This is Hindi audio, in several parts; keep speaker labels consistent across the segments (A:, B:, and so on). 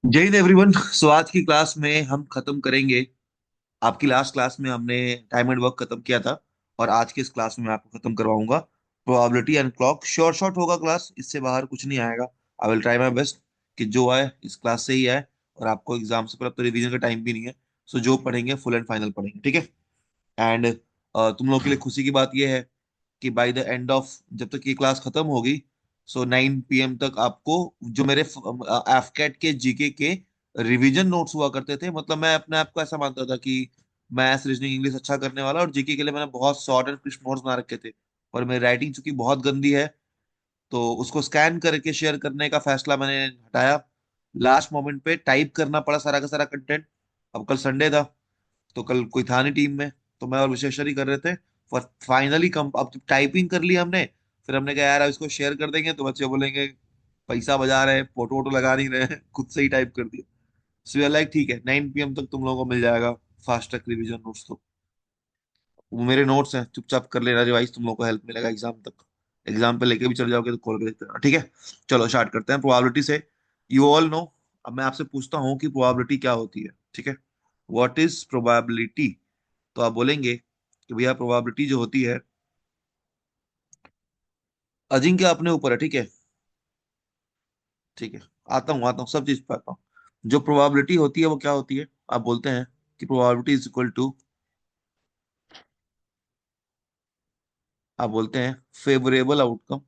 A: जय हिंद एवरीवन। सो आज की क्लास में हम खत्म करेंगे। आपकी लास्ट क्लास में हमने टाइम एंड वर्क खत्म किया था और आज की इस क्लास में मैं आपको खत्म करवाऊंगा probability and clock. Short short होगा क्लास, इससे बाहर कुछ नहीं आएगा। I will try my best कि जो आए इस क्लास से ही आए। और आपको एग्जाम से पहले तो रिवीजन का टाइम भी नहीं है। सो जो पढ़ेंगे फुल एंड फाइनल पढ़ेंगे, ठीक है। एंड तुम लोग के लिए खुशी की बात यह है कि बाय द एंड ऑफ, जब तक ये क्लास खत्म होगी, सो 9 PM तक आपको जो मेरे एफकेट के जीके के रिवीजन नोट्स हुआ करते थे, मतलब मैं अपने आप को ऐसा मानता था कि मैथ्स रीजनिंग इंग्लिश अच्छा करने वाला, और जीके के लिए मैंने बहुत शॉर्ट एंड क्रिस्प नोट्स बना रखे थे। और मेरी राइटिंग चूंकि बहुत गंदी है, तो उसको स्कैन करके शेयर करने का फैसला मैंने हटाया। लास्ट मोमेंट पे टाइप करना पड़ा सारा का सारा कंटेंट। अब कल संडे था, तो कल कोई था नहीं टीम में, तो मैं और विशेषर ही कर रहे थे। पर फाइनली कम, अब टाइपिंग कर ली हमने। फिर हमने कहा यार अब इसको शेयर कर देंगे तो बच्चे बोलेंगे पैसा बजा रहे हैं, फोटो वोटो लगा नहीं रहे हैं, खुद से ही टाइप कर दिया। सो वी आर लाइक ठीक है, 9 PM तक तुम लोगों को मिल जाएगा फास्ट ट्रैक रिवीजन नोट्स। तो वो मेरे नोट्स हैं, चुपचाप कर लेना रिवाइज, तुम लोगों को हेल्प मिलेगा एग्जाम तक। एग्जाम पे लेके भी चल जाओगे तो खोल के देखते रहना, ठीक है। चलो स्टार्ट करते हैं प्रोबेबिलिटी से। You all no. अब मैं आपसे पूछता हूँ कि प्रोबेबिलिटी क्या होती है, ठीक है। What is probability? तो आप बोलेंगे कि भैया प्रोबेबिलिटी जो होती है, अजिंक्य अपने ऊपर है, ठीक है। ठीक है, आता हूँ सब चीज पे आता हूँ। जो प्रोबेबिलिटी होती है वो क्या होती है? आप बोलते हैं कि प्रोबेबिलिटी इज इक्वल टू, आप बोलते हैं favourable outcome,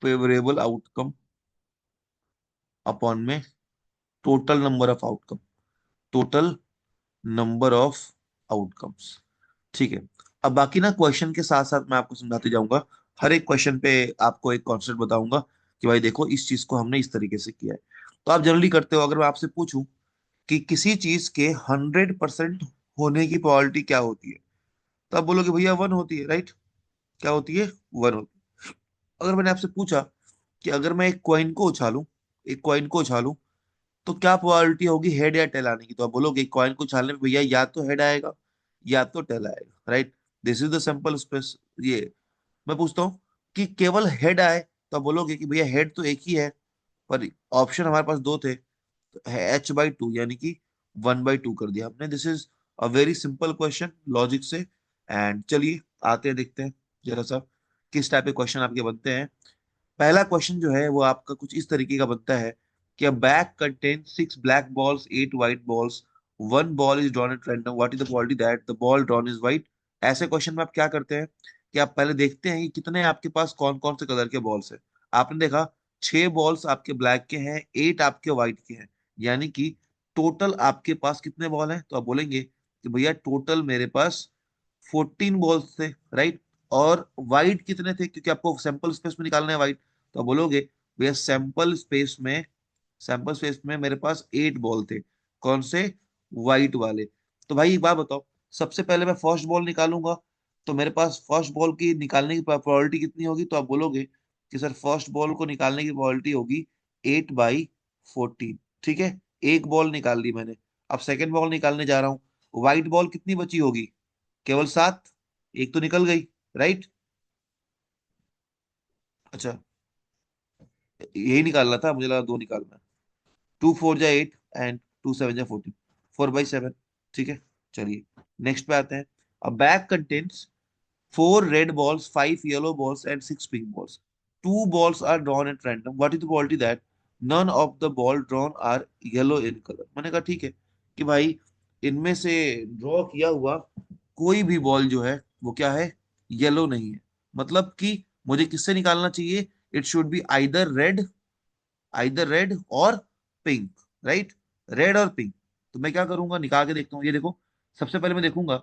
A: favourable outcome upon में total number of outcome, total number of outcomes, ठीक है। अब बाकी ना क्वेश्चन के साथ साथ मैं आपको समझाते जाऊंगा। हर एक क्वेश्चन पे आपको एक कॉन्सेप्ट बताऊंगा कि भाई देखो इस चीज को हमने इस तरीके से किया है। तो आप जनरली करते हो, अगर मैं आपसे पूछूं कि किसी चीज के 100% होने की प्रोबेबिलिटी क्या होती है, तो आप बोलोगे भैया 1 होती है, राइट। क्या होती है? 1 होती है। अगर मैंने आपसे पूछा कि अगर मैं एक कॉइन को उछालूं, एक कॉइन को उछालूं, तो क्या प्रोबेबिलिटी होगी हेड या टेल आने की, तो आप बोलोगे कॉइन को उछालने में भैया या तो हेड आएगा या तो टेल आएगा, right. This is the simple space. ये मैं पूछता हूँ कि केवल हेड आए, तो आप बोलोगे कि भैया हेड तो एक ही है, पर ऑप्शन हमारे पास दो थे, H/2, यानी कि 1/2 कर दिया हमने। This is a very simple question logic से। एंड चलिए आते हैं, देखते हैं जरा सा किस टाइप के क्वेश्चन आपके बनते हैं। पहला क्वेश्चन जो है वो आपका कुछ इस तरीके का बनता है कि a bag contains 6 black balls, 8 white balls, one ball is drawn at random, what is the probability that the ball drawn is white? ऐसे क्वेश्चन में आप क्या करते हैं कि आप पहले देखते हैं कि कितने आपके पास कौन कौन से कलर के बॉल्स है। आपने देखा 6 बॉल्स आपके ब्लैक के हैं, 8 आपके व्हाइट के हैं, यानी कि टोटल आपके पास कितने बॉल हैं? तो आप बोलेंगे कि भैया टोटल मेरे पास 14 बॉल्स थे, राइट। और वाइट कितने थे, क्योंकि आपको सैंपल स्पेस में निकालना है वाइट। तो आप बोलोगे भैया सैंपल स्पेस में मेरे पास 8 बॉल थे। कौन से? वाइट वाले। तो भाई एक बात बताओ, सबसे पहले मैं फर्स्ट बॉल निकालूंगा, तो मेरे पास फर्स्ट बॉल की निकालने की प्रोबेबिलिटी कितनी होगी? तो आप बोलोगे कि सर फर्स्ट बॉल को निकालने की प्रोबेबिलिटी होगी 8/14, ठीक है। एक बॉल निकाल ली मैंने। अब सेकेंड बॉल निकालने जा रहा हूँ, व्हाइट बॉल कितनी बची होगी? केवल 7। एक तो निकल गई, राइट। अच्छा, यही निकालना था, मुझे लगा दो निकालना है। 2 4 जा 8 एंड 2 7 जा 14, 4/7, ठीक है। चलिए नेक्स्ट पे आते हैं। A bag contains 4 red balls, 5 yellow balls and 6 pink balls. Two balls are drawn at random. What is the probability that none of the ball drawn are yellow in color? मैंने कहा ठीक है कि भाई इनमें से ड्रॉ किया हुआ कोई भी बॉल जो है वो क्या है? येलो नहीं है। मतलब कि मुझे किससे निकालना चाहिए? It should be either red, either red और पिंक, राइट। रेड और पिंक। तो मैं क्या करूंगा, निकाल के देखता हूँ। ये देखो, सबसे पहले मैं देखूंगा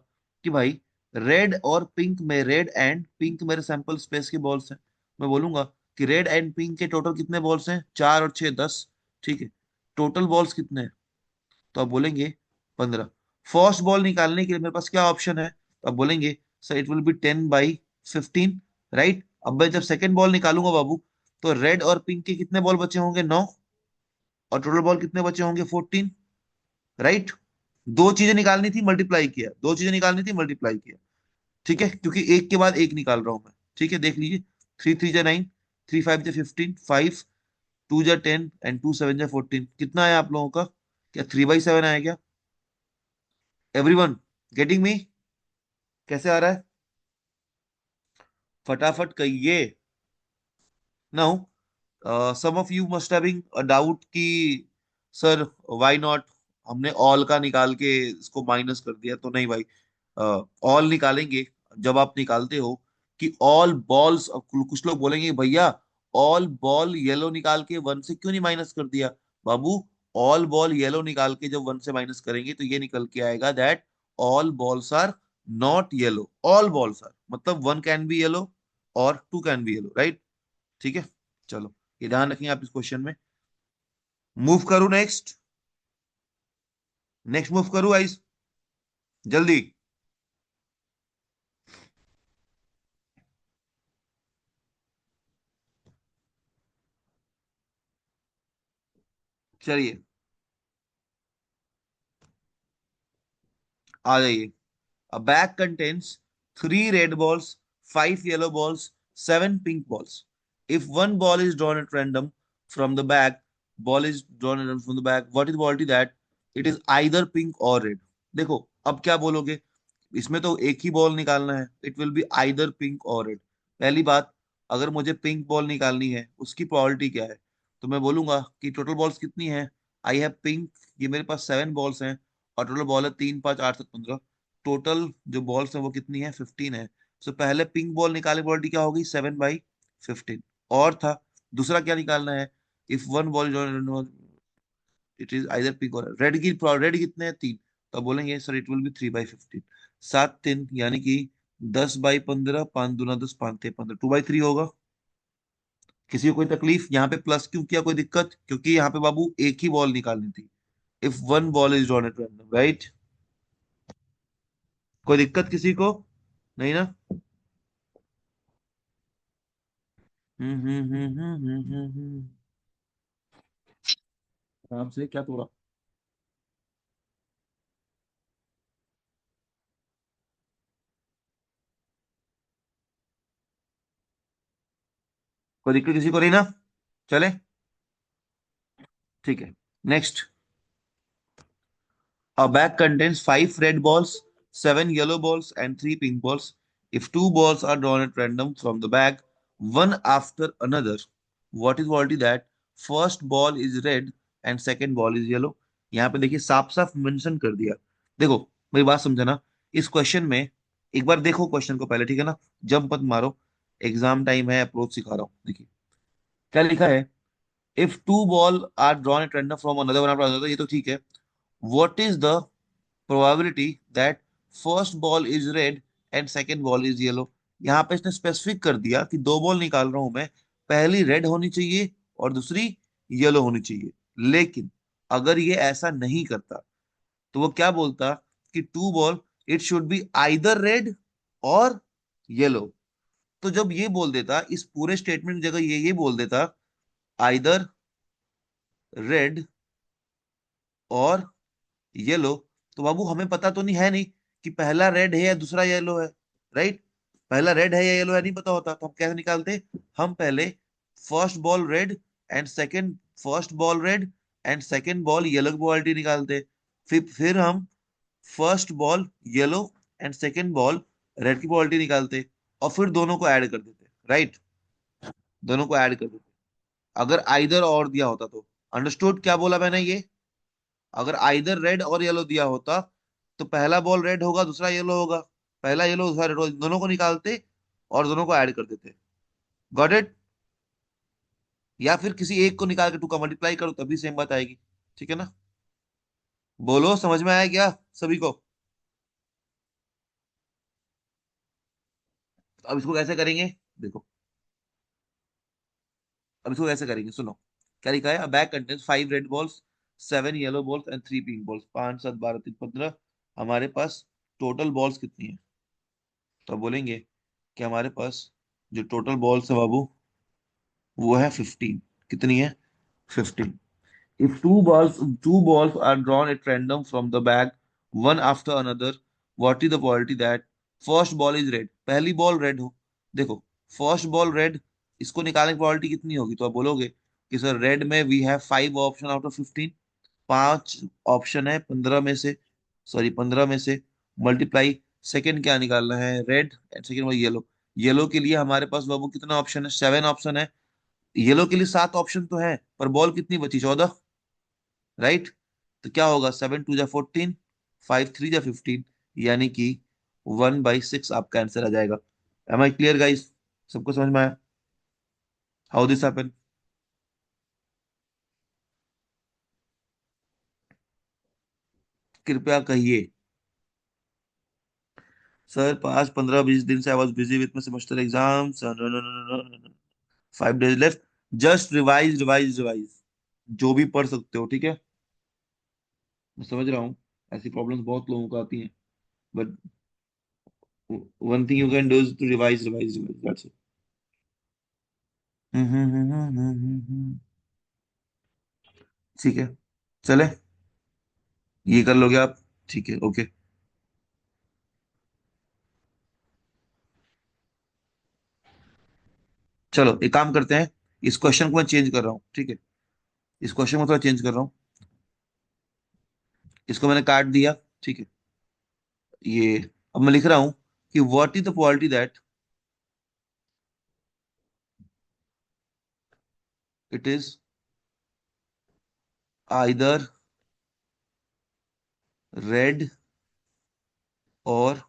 A: कि भाई रेड और पिंक में, रेड एंड पिंक मेरे सैंपल स्पेस के बॉल्स हैं। मैं बोलूंगा कि रेड एंड पिंक के टोटल कितने बॉल्स हैं? 4 और 6 10, ठीक है। टोटल बॉल्स कितने हैं? तो आप बोलेंगे 15। फर्स्ट बॉल निकालने के लिए मेरे पास क्या ऑप्शन है? तो आप बोलेंगे sir it will B 10/15, right. अब मैं जब सेकेंड बॉल निकालूंगा बाबू, तो रेड और पिंक के कितने बॉल बचे होंगे? 9। और टोटल बॉल कितने बचे होंगे? 14, राइट। दो चीजें निकालनी थी, मल्टीप्लाई किया, दो चीजें निकालनी थी, मल्टीप्लाई किया, ठीक है, क्योंकि एक के बाद एक निकाल रहा हूं मैं, ठीक है। देख लीजिए, 3 3 जा 9, 3 5 जा 15, 5 टू जा 10 एंड टू सेवन जा 14, कितना है आप लोगों का? क्या 3/7 आया क्या? Everyone getting me? कैसे आ रहा है? फटाफट कहिए। Now some of you must having a doubt कि सर व्हाई नॉट, हमने ऑल का निकाल के इसको माइनस कर दिया। तो नहीं भाई, ऑल निकालेंगे जब आप निकालते हो कि ऑल बॉल्स, कुछ लोग बोलेंगे भैया ऑल बॉल येलो निकाल के वन से क्यों नहीं माइनस कर दिया? बाबू, ऑल बॉल येलो निकाल के जब वन से माइनस करेंगे तो ये निकल के आएगा that all balls are not yellow. All balls are मतलब वन कैन बी येलो और two can be yellow, right? ठीक है, चलो ये ध्यान रखेंगे आप इस क्वेश्चन में। मूव करूं नेक्स्ट? नेक्स्ट मूव करूं आइस? जल्दी। चलिए आ जाइए। A bag contains 3 red balls, 5 yellow balls, 7 pink balls. If one ball is drawn at random from the bag, ball is drawn at random from the bag, what is the probability that it is either pink or red? देखो अब क्या बोलोगे, इसमें तो एक ही बॉल निकालना है, it will be either pink और रेड। पहली बात, अगर मुझे पिंक बॉल निकालनी है उसकी प्रोबेबिलिटी क्या है? तो मैं बोलूंगा कि टोटल बॉल्स कितनी है। आई हैव पिंक, ये मेरे पास 7 बॉल्स हैं और टोटल बॉल है 3, 5, 8, 7, 15। टोटल जो बॉल्स हैं वो कितनी है? 15 है। सो पहले पिंक बॉल निकालने की प्रोबेबिलिटी क्या होगी? 7/15। और था दूसरा क्या निकालना है? If one ball it is either pink और रेड की। रेड कितने हैं? 3। तो आप बोलेंगे सर इट विल बी 3/15। 7 3 यानी कि 10/15, 5 दूना 10, 5 3 15, 2/3 होगा। किसी को कोई तकलीफ? यहाँ पे प्लस क्यों किया, कोई दिक्कत? क्योंकि यहाँ पे बाबू एक ही बॉल निकालनी थी। If one ball is drawn at random, right? कोई दिक्कत किसी को? नहीं ना? आराम से, क्या तोड़ा? कोई दिक्कत किसी को नहीं ना? चले, ठीक है। Next. A bag contains 5 red balls, 7 yellow balls, and 3 pink balls. If two balls are drawn at random from the bag, one after another, what is probability that first ball is red and second ball is yellow? यहाँ पे देखिए साफ साफ मेंशन कर दिया। देखो मेरी बात समझना, इस क्वेश्चन में एक बार देखो क्वेश्चन को पहले, ठीक है ना? जंप मत मारो, एग्जाम टाइम है, अप्रोच सिखा रहा हूँ। देखिए क्या लिखा है। If two ball are drawn at random from another one after another, ये तो ठीक है। What is the probability that first ball is red and second ball is yellow? यहाँ पे इसने स्पेसिफिक कर दिया कि दो बॉल निकाल रहा हूं मैं, पहली रेड होनी चाहिए और दूसरी येलो होनी चाहिए। लेकिन अगर ये ऐसा नहीं करता तो वो क्या बोलता कि two ball, it should be either red और येलो। तो जब ये बोल देता, इस पूरे स्टेटमेंट की जगह ये बोल देता आइदर रेड और येलो, तो बाबू हमें पता तो नहीं है नहीं कि पहला रेड है या दूसरा येलो है, राइट? पहला रेड है या येलो है नहीं पता होता, तो हम कैसे निकालते? हम पहले first ball red and second, first ball red and second ball yellow की प्रोबेबिलिटी निकालते। फिर हम first ball yellow and second ball red की प्रोबेबिलिटी निकालते और फिर दोनों को ऐड कर देते, राइट? दोनों को ऐड कर देते। अगर आइदर और दिया होता तो, अंडरस्टूड क्या बोला मैंने ये? अगर आइदर रेड और येलो दिया होता तो पहला बॉल रेड होगा दूसरा येलो होगा, पहला येलो दूसरा रेड होगा, दोनों को निकालते और दोनों को ऐड कर देते। Got it? या फिर किसी एक को निकाल के टू का मल्टीप्लाई करो तभी सेम बात आएगी। ठीक है ना? बोलो समझ में आया क्या सभी को? तो अब इसको कैसे करेंगे? देखो अब इसको कैसे करेंगे, सुनो। क्या लिखा है? अ bag contains 5 red balls, 7 yellow balls and 3 pink balls. 5 7 12 3 15। हमारे पास टोटल बॉल्स कितनी है? तो अब बोलेंगे कि हमारे पास जो टोटल बॉल्स है बाबू वो है 15। कितनी है? 15। If two balls are drawn at random from the bag, one after another, what is the probability that first ball is red? पहली बॉल रेड हो। देखो फर्स्ट बॉल रेड, इसको निकालने की probability कितनी होगी? तो आप बोलोगे कि सर रेड में we have 5 option out of 15, 5 option है 15 में से, सॉरी 15 में से, मल्टीप्लाई सेकंड क्या निकालना है, रेड एंड सेकंड वो येलो। येलो के लिए हमारे पास बाबू कितना ऑप्शन है, 7 ऑप्शन है। येलो के लिए 7 ऑप्शन तो है, पर बॉल कितनी बची, 14, राइट। तो क्या होगा, 7 2 जा 14, 5 3 जा 15, यानी कि 1/6 आपका आंसर आ जाएगा। एम आई क्लियर गाइस, सबको समझ में आया हाउ दिस हैपन? कृपया कहिए। सर पास्ट 15 20 दिन से I was busy with my semester exam, 5 days left, just revise revise revise, जो भी पढ़ सकते हो, ठीक है। मैं समझ रहा हूँ, ऐसी प्रॉब्लम्स बहुत लोगों को आती हैं, but one thing you can do is to revise revise revise, that's it. ठीक है, चले, ये कर लोगे आप, ठीक है, ओके। चलो एक काम करते हैं, इस क्वेश्चन को मैं चेंज कर रहा हूँ, ठीक है। इस क्वेश्चन को थोड़ा चेंज कर रहा हूँ, इसको मैंने काट दिया, ठीक है। ये अब मैं लिख रहा हूँ कि what is the probability that it is either red और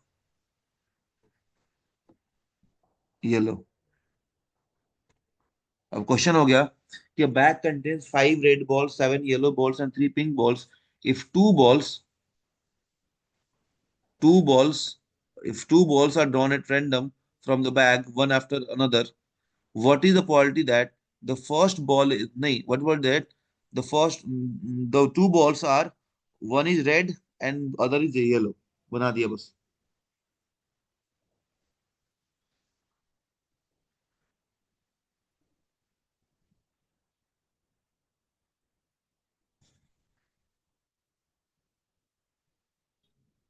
A: येलो। अब क्वेश्चन हो गया कि bag contains 5 red balls, 7 yellow balls and 3 pink balls. If two balls, if 2 balls are drawn at random from the bag, one after another, what is the probability that the first ball is, nahi, what was that? The first, the 2 balls are, one is red and other is yellow. बना दिया बस।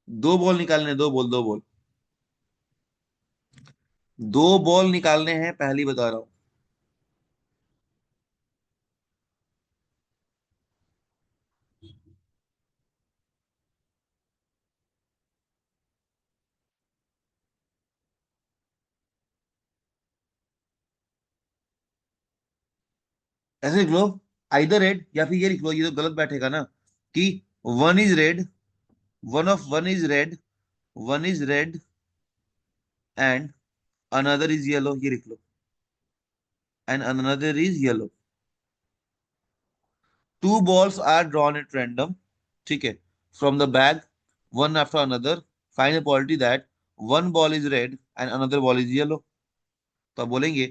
A: 2 बॉल निकालने, 2 बॉल, 2 बॉल, 2 बॉल निकालने हैं, पहली बता रहा हूँ। ऐसे लिख लो, आइदर रेड, या फिर ये लिख लो, ये तो गलत बैठेगा ना, कि one is red, one is red and another is yellow, ये लिख लो, and another is yellow. 2 balls are drawn at random, ठीक है, from the bag, one after another, find the probability that one ball is red and another ball is yellow. तो आप बोलेंगे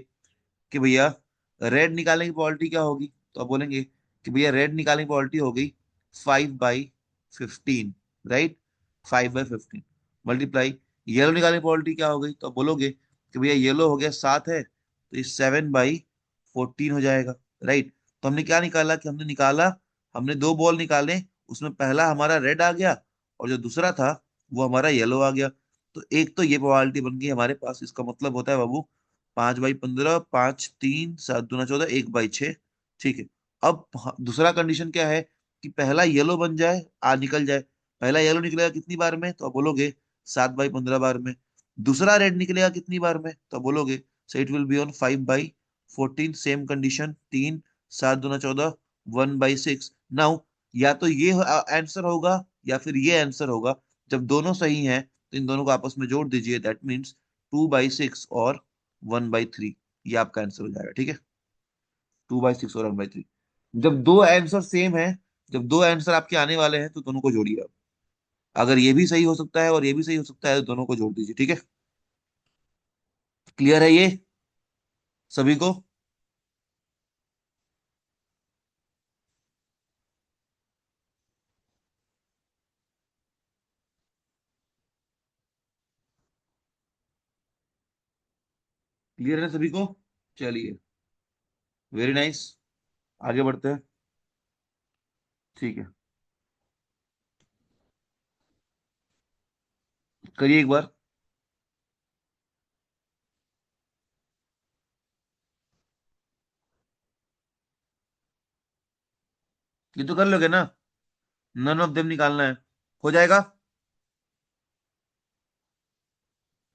A: कि भैया रेड निकालने की प्रोबेबिलिटी क्या होगी, तो आप बोलेंगे कि भैया रेड निकालने की प्रोबेबिलिटी हो गई 5/15, राइट, 5/15, मल्टीप्लाई येलो निकालने की प्रोबेबिलिटी क्या हो गई, तो आप बोलोगे कि भैया येलो हो गया 7 है, तो ये 7/14 हो जाएगा, राइट। तो हमने क्या निकाला, कि हमने 2 बॉल निकाले, उसमें पहला हमारा रेड आ गया, और जो दूसरा था वो हमारा येलो आ गया। तो एक तो ये प्रोबेबिलिटी बन गई हमारे पास, इसका मतलब होता है बाबू 5/15, 5 3 7 दूना 14, 1/6, ठीक है। अब दूसरा कंडीशन क्या है, कि पहला येलो बन जाए, आ निकल जाए। पहला येलो निकलेगा कितनी बार में, तो आप बोलोगे 7/15 बार में। दूसरा रेड निकलेगा कितनी बार में, तो आप बोलोगे, सो it will be on 5/14, same condition, 3 7 दूना 14, 1/6 नाउ। या तो ये आंसर होगा, या फिर ये आंसर होगा। जब दोनों सही हैं तो इन दोनों को आपस में जोड़ दीजिए, दैट मीन्स 2/6 और 1/3, ये आपका आंसर हो जाएगा, ठीक है। 2/6 और 1/3, जब दो आंसर सेम है, जब दो आंसर आपके आने वाले हैं, तो दोनों को जोड़िए आप। अगर ये भी सही हो सकता है और ये भी सही हो सकता है, तो दोनों को जोड़ दीजिए, ठीक है। क्लियर है ये सभी को? क्लियर है सभी को? चलिए, वेरी नाइस, आगे बढ़ते हैं, ठीक है। करिए एक बार। ये तो कर लोगे ना, नन ऑफ देम निकालना है, हो जाएगा।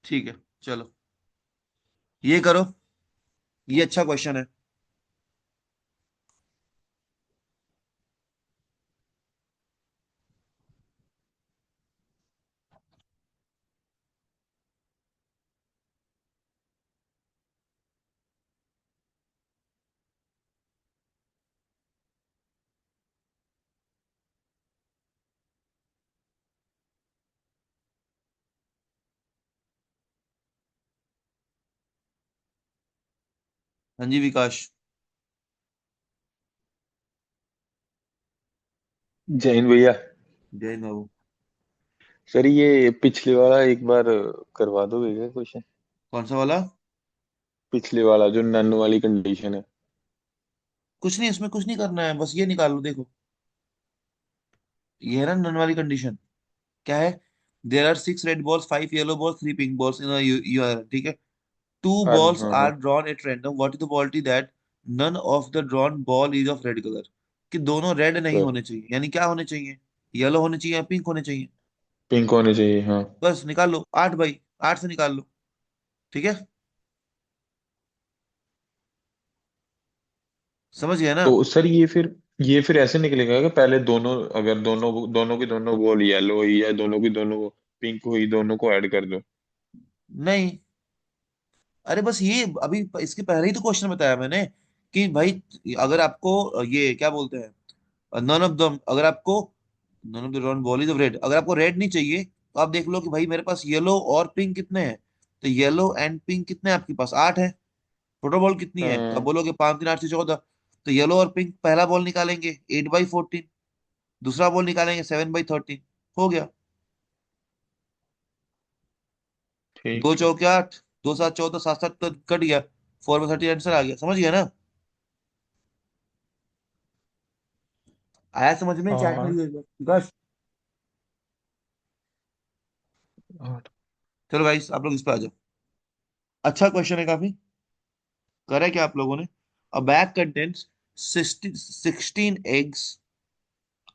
A: ठीक है, चलो ये करो, ये अच्छा क्वेश्चन है। हाँ जी विकास।
B: जैन भैया।
A: जय हिंद बाबू।
B: सर ये पिछले वाला एक बार करवा दोगे क्या क्वेश्चन?
A: कौन सा वाला?
B: पिछले वाला जो नन वाली कंडीशन है।
A: कुछ नहीं, इसमें कुछ नहीं करना है, बस ये निकाल लो, देखो ये है ना नन वाली कंडीशन। क्या है? There are 6 red balls, 5 yellow balls, 3 pink balls in your, ठीक है। टू बॉल्स
B: हाँ
A: आर
B: हाँ।
A: Drawn at random, what is the probability that none of the drawn ball is of red colour? कि दोनों रेड नहीं
B: सर
A: होने चाहिए, यानी क्या होने चाहिए? येलो होने चाहिए या पिंक होने चाहिए?
B: पिंक होने चाहिए, हाँ।
A: बस निकाल लो, 8 बाई 8 से निकाल लो। ठीक है, समझ गया ना?
B: तो सर ये फिर ऐसे निकलेगा कि पहले दोनों, अगर दोनों दोनों की दोनों बॉल येलो हुई या दोनों की दोनों पिंक हुई, दोनों को ऐड कर दो।
A: नहीं, अरे बस ये अभी इसके पहले ही तो क्वेश्चन बताया मैंने कि भाई अगर आपको ये क्या बोलते हैं, नन ऑफ दम, अगर आपको none of the drawn ball is of red, अगर आपको रेड नहीं चाहिए तो आप देख लो कि भाई मेरे पास येलो और पिंक कितने हैं। तो येलो एंड पिंक कितने हैं आपके पास? 8 है। टोटल बॉल कितनी है? तो आप
B: हाँ
A: बोलोगे 5 3 8 से 14। तो येलो और पिंक पहला बॉल निकालेंगे 8 बाई 14, दूसरा बॉल निकालेंगे 7 बाई 13। हो गया। दो
B: ठीक है।
A: चौके 8, 2 7 14, 7 7 कट गया, 4 बाई 30 आंसर आ गया। समझ गया ना? आया समझ में? चैट में
B: हाँ
A: लिखो विकास।
B: हाँ।
A: चलो गाइस, आप लोग इस पे आ जाओ। अच्छा क्वेश्चन है काफी। करा क्या आप लोगों ने? अ bag contents 16 eggs,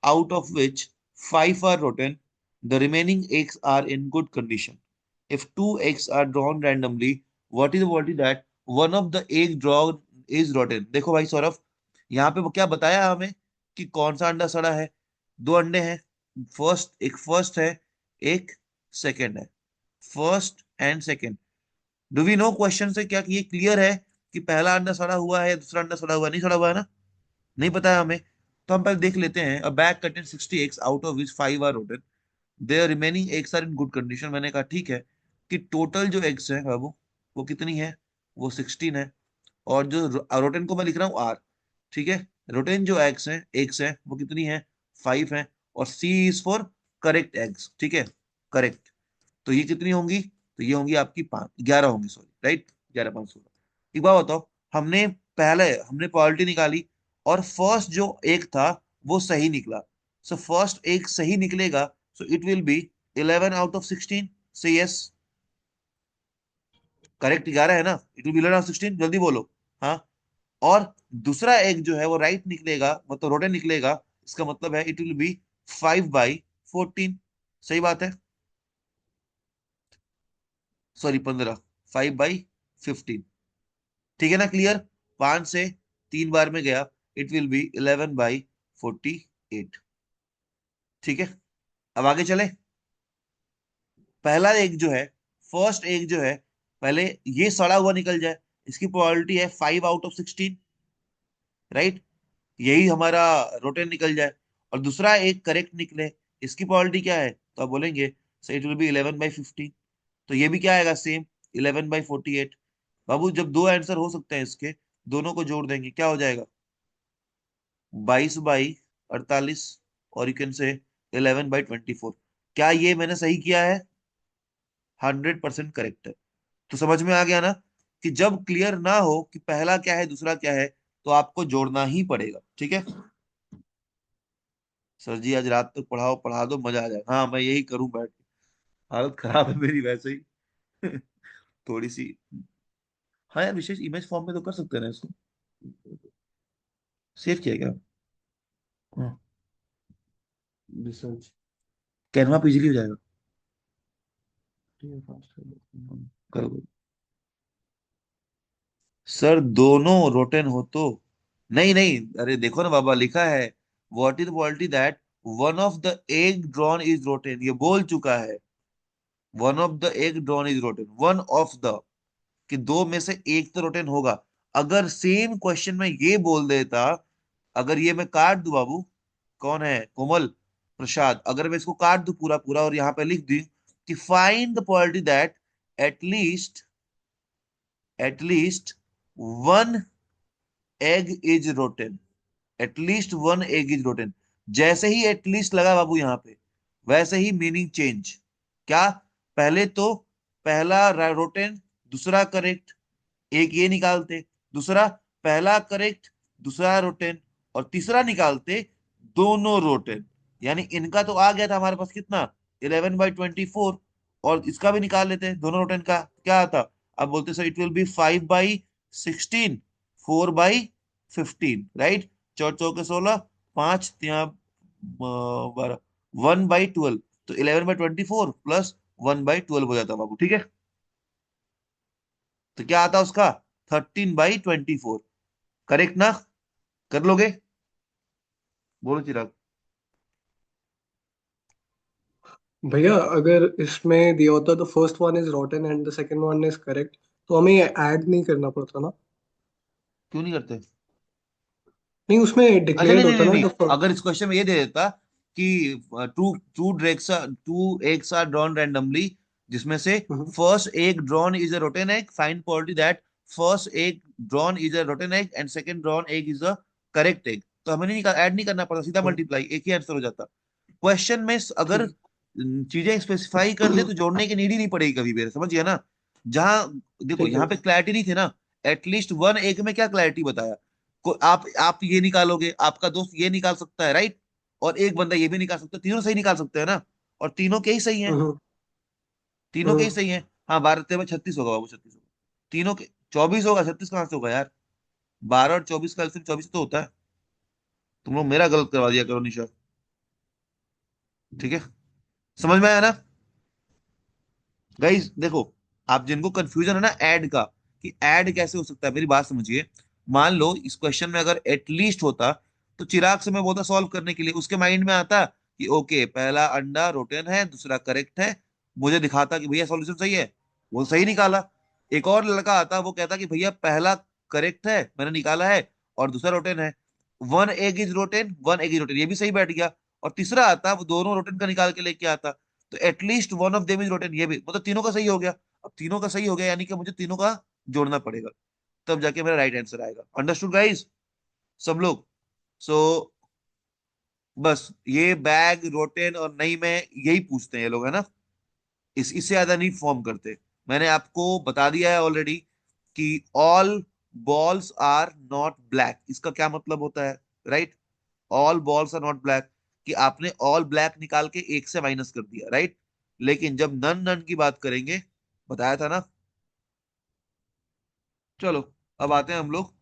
A: out of which 5 are rotten. The remaining eggs are in good condition. If 2 eggs are drawn randomly, what is the probability that one of the egg drawn is rotten? देखो भाई सौरभ, यहाँ पे वो क्या बताया हमें कि कौन सा अंडा सड़ा है? 2 अंडे हैं, एक फर्स्ट है, एक सेकंड है। First and second. Do we know question से क्या कि ये क्लियर है कि पहला अंडा सड़ा हुआ है, दूसरा अंडा सड़ा हुआ है? नहीं सड़ा हुआ है ना? नहीं पता है हमें। तो हम पहले देख लेते हैं। A bag contain 60 eggs, out of which 5 are rotted, there remaining eggs are in good condition. मैंने कहा ठीक है कि टोटल जो एग्स हैं बाबू, वो कितनी है? वो 16 है। और जो रोटेन को मैं लिख रहा हूँ आर, ठीक है। रोटेन जो एग्स हैं वो कितनी है? 5 है। और सी इज फॉर करेक्ट एग्स, ठीक है, करेक्ट। तो ये कितनी होंगी? तो ये होंगी आपकी 11 होंगी, सॉरी, राइट। 11 5 16। एक बात बताओ, हमने प्रोबेबिलिटी निकाली और फर्स्ट जो एक था वो सही निकला। सो फर्स्ट एक सही निकलेगा, सो it will B 11 out of 16। से यस, करेक्ट 11 है ना? It will B 11 out of 16, जल्दी बोलो। हाँ। और दूसरा एक जो है वो राइट निकलेगा, मतलब रोटेन निकलेगा। इसका मतलब है इट विल बी 5 बाई 14। सही बात है। Sorry 15, 5 by 15। ठीक है ना? क्लियर? 5 से 3 बार में गया, इट विल बी 11 बाई 48। ठीक है, अब आगे चले। पहला एक जो है, फर्स्ट एक जो है, पहले ये सड़ा हुआ निकल जाए, इसकी प्रोबेबिलिटी है 5 आउट ऑफ 16, राइट। यही हमारा रोटेन निकल जाए और दूसरा एक करेक्ट निकले, इसकी प्रोबेबिलिटी क्या है? तो आप बोलेंगे सो इट विल बी 11 बाई 15। तो ये भी क्या आएगा? Same, 11 by 48। बाबू जब दो आंसर हो सकते हैं इसके, दोनों को जोड़ देंगे, क्या हो जाएगा? 22 बाई 48। और यू कैन से 11 बाई 24। क्या ये मैंने सही किया है? 100% करेक्ट है। तो समझ में आ गया ना कि जब क्लियर ना हो कि पहला क्या है दूसरा क्या है, तो आपको जोड़ना ही पड़ेगा। ठीक है। सर जी आज रात तक पढ़ाओ, पढ़ा दो, मजा आ जाए। हाँ मैं यही करूं बैठ के। हालत खराब है मेरी वैसे ही थोड़ी सी। हाँ यार, विशेष इमेज फॉर्म में तो कर सकते हैं ना इसको। सेव किया क्या? रिसर्च कैनवा पे इजीली हो जाएगा। करो। सर दोनों रोटेन हो तो, नहीं नहीं, अरे देखो ना बाबा, लिखा है what is polity that one of the egg drawn is rotten, ये बोल चुका है। One of the egg drawn is rotten, one of the, कि दो में से एक तो रोटेन होगा। अगर सेम क्वेश्चन में ये बोल देता, अगर ये मैं काट दूं बाबू, कौन है, कोमल प्रसाद, अगर मैं इसको काट दूं पूरा पूरा और यहाँ पे लिख दूं कि find the probability that at least at least one egg is rotten, at least one egg is rotten, जैसे ही एटलीस्ट लगा बाबू यहाँ पे, वैसे ही मीनिंग चेंज। क्या, पहले तो पहला रोटेन, दूसरा करेक्ट, एक ये निकालते, दूसरा पहला करेक्ट, दूसरा रोटेन, और तीसरा निकालते दोनों रोटेन। यानी इनका तो आ गया था हमारे पास कितना, 11/24, और इसका भी निकाल लेते हैं दोनों रोटेन का क्या आता। अब बोलते sir it will be 5/16, 4/15, right. चौक चौके 16, पांच यहाँ 12, 1/12, तो 11/24 प्लस 1/12 हो जाता बाबू, ठीक है। तो क्या आता उसका, 13/24, करेक्ट ना, कर लोगे, बोलो चिराग।
C: भैया अगर इसमें दिया होता तो first one is रॉटन and the second one is correct, तो हमें ऐड नहीं करना पड़ता ना?
A: क्यों नहीं करते।
C: नहीं, उसमें
A: अच्छा नहीं
C: डिक्लेयर्ड
A: नहीं
C: होता
A: नहीं
C: ना
A: नहीं,
C: द।
A: अगर इस क्वेश्चन में ये दे देता कि two two dregs two eggs are drawn randomly, जिसमें से first egg drawn is a rotten egg, find probability that first egg drawn is a rotten egg and second drawn egg is a correct egg, तो हमें नहीं ऐड नहीं करना पड़ता, सीधा मल्टीप्लाई, एक ही आंसर हो जाता। क्वेश्चन में अगर
C: ठीक।
A: चीजें स्पेसिफाई कर दे तो जोड़ने की नीड ही नहीं पड़ेगी कभी भी, समझ गया ना। जहां देखो
C: ठीक है
A: यहाँ पे
C: भैया।
A: क्लैरिटी नहीं थी ना, एटलीस्ट वन एक में क्या क्लैरिटी बताया, आप ये निकालोगे, आपका दोस्त ये निकाल सकता है, राइट, और एक बंदा ये भी निकाल सकता है, तीनों सही निकाल सकते हैं ना, और तीनों के ही सही हैं,
C: हम्म।
A: तीनों के ही
C: हम्म।
A: सही हैं। हाँ 12 13 36 होगा बाबू, 36 होगा, तीनों के 24 होगा, 36 कहाँ से होगा यार, 12 और 24 का एलसीएम 24 तो होता है। तुम लोग मेरा गलत करवा दिया करो निशा, ठीक है, समझ में आया ना। गाइस देखो, आप जिनको कंफ्यूजन है ना ऐड का, कि ऐड कैसे हो सकता है, मेरी बात समझिए। मान लो इस क्वेश्चन में अगर एटलीस्ट होता, तो चिराग से मैं बोलता सॉल्व करने के लिए, उसके माइंड में आता कि ओके पहला अंडा रोटेन है, दूसरा करेक्ट है, मुझे दिखाता कि भैया सॉल्यूशन सही है, वो सही निकाला। एक और लड़का आता, वो कहता कि भैया पहला करेक्ट है मैंने निकाला है, और दूसरा रोटेन है, one egg is rotten, one egg is rotten, ये भी सही बैठ गया। और तीसरा आता, वो दोनों रोटेन का निकाल के लेके आता, तो at least one of them is rotten, ये भी मतलब तीनों का सही हो गया। अब तीनों का सही हो गया यानी कि मुझे तीनों का जोड़ना पड़ेगा, तब जाके मेरा राइट आंसर आएगा। अंडरस्टूड गाइस, सब लोग। सो बस ये बैग रोटेन और नहीं में यही पूछते हैं ये लोग, है ना, इससे ज्यादा नहीं फॉर्म करते। मैंने आपको बता दिया है ऑलरेडी कि all balls are not black, इसका क्या मतलब होता है, right. All balls are not black, कि आपने ऑल ब्लैक निकाल के एक से माइनस कर दिया, राइट। लेकिन जब नन नन की बात करेंगे, बताया था ना। चलो अब आते हैं हम लोग,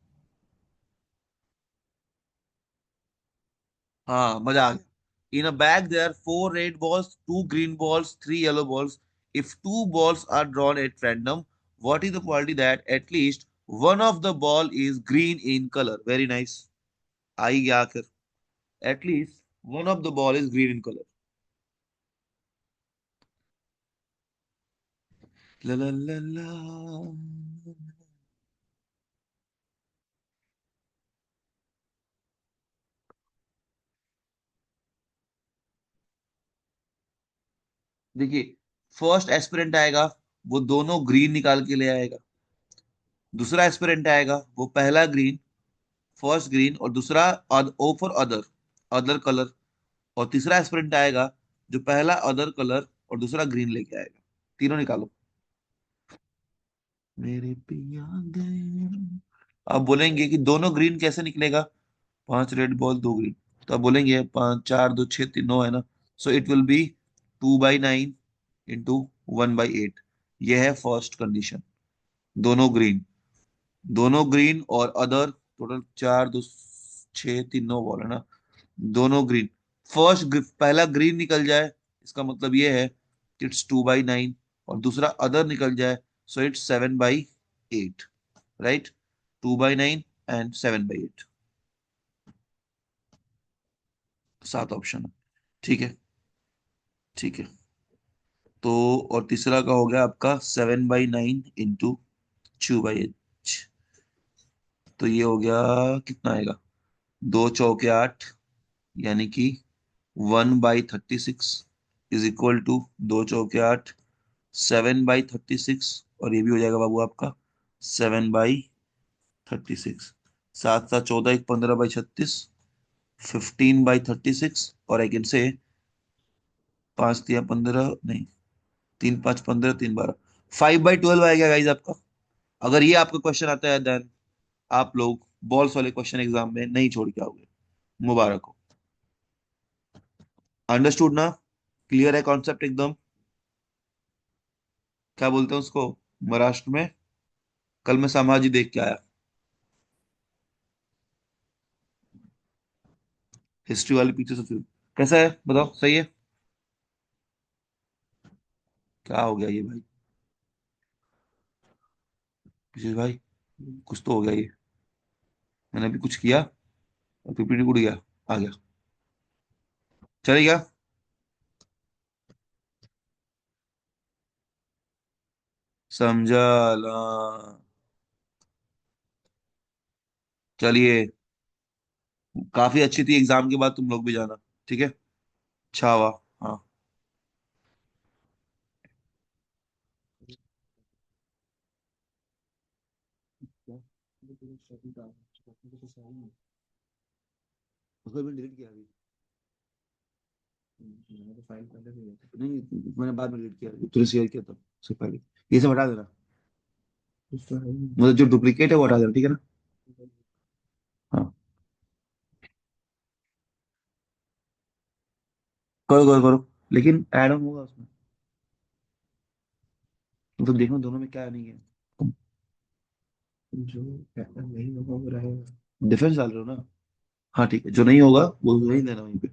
A: हाँ मजा आ गया। In a bag there are four red balls, two green balls, three yellow balls, if two balls are drawn at random, what is the probability that at least one of the ball is green in colour, very nice, आई गया आखिर, at least one of the ball is green in colour. ला ला ला ला। देखिए, फर्स्ट एस्पिरेंट आएगा, वो दोनों ग्रीन निकाल के ले आएगा। दूसरा एस्पिरेंट आएगा, वो पहला ग्रीन, फर्स्ट ग्रीन, और दूसरा O for other, other colour. और तीसरा एस्पिरेंट आएगा, जो पहला अदर कलर और दूसरा ग्रीन लेके आएगा। तीनों निकालो। मेरे पिया गए, अब बोलेंगे कि दोनों ग्रीन कैसे निकलेगा, पांच रेड बॉल दो ग्रीन, तो अब बोलेंगे पांच चार दो छह तीन नौ, है ना, सो इट विल बी 2/9 इंटू 1/8, ये है फर्स्ट कंडीशन। दोनों ग्रीन, दोनों ग्रीन और अदर, टोटल चार दो छह तीन नौ बॉल, है ना, दोनों ग्रीन। पहला ग्रीन निकल जाए, इसका मतलब ये है कि इट्स 2/9, और दूसरा अदर निकल जाए, so it's 7/8, right. 2/9 and 7/8, 7 option है। ठीक है, ठीक है। तो और तीसरा का हो गया आपका 7/9 इंटू 2/8, तो ये हो गया, कितना आएगा, 2 चौके 8, यानी कि 1/36 इज इक्वल टू 2 चौके 8, 7/36, और ये भी हो जाएगा बाबू आपका 7/36। 7 7 14, एक 15/36, 15/36, और आई कैन से 5 3 15, नहीं, 3 5 15, 3 12, 5/12 आएगा गाइज आपका। अगर ये आपका क्वेश्चन आता है, देन आप लोग बॉल्स वाले क्वेश्चन एग्जाम में नहीं छोड़ के आओगे। मुबारक हो। अंडरस्टूड ना? क्लियर है कॉन्सेप्ट एकदम? क्या बोलते हैं उसको महाराष्ट्र में? कल मैं संभाजी देख के आया, हिस्ट्री वाले पीछे से फिल्म। कैसा है बताओ, सही है? क्या हो गया ये भाई, पीछे भाई, कुछ तो हो गया ये। मैंने अभी कुछ किया और पीपीटी उड़ गया, आ गया, चलेगा। समझा ला। चलिए, काफी अच्छी थी, एग्जाम के बाद तुम लोग भी जाना, ठीक है। छावा। हाँ। उसको मैंने डिलीट किया अभी। मैंने तो फाइल पहले भी नहीं, मैंने बाद में डिलीट किया, तुझे शेयर किया था उससे पहले। ये सब हटा देना, मतलब जो डुप्लीकेट है वो हटा देना, ठीक है ना? हाँ, करो करो करो, लेकिन ऐड ऑन होगा उसमें, तो देखना दोनों में क्या नहीं है। जो नहीं होगा वो रहेगा, डिफरेंस डाल रहे हो ना? हाँ ठीक है, जो नहीं होगा वो नहीं देना वहीं पे।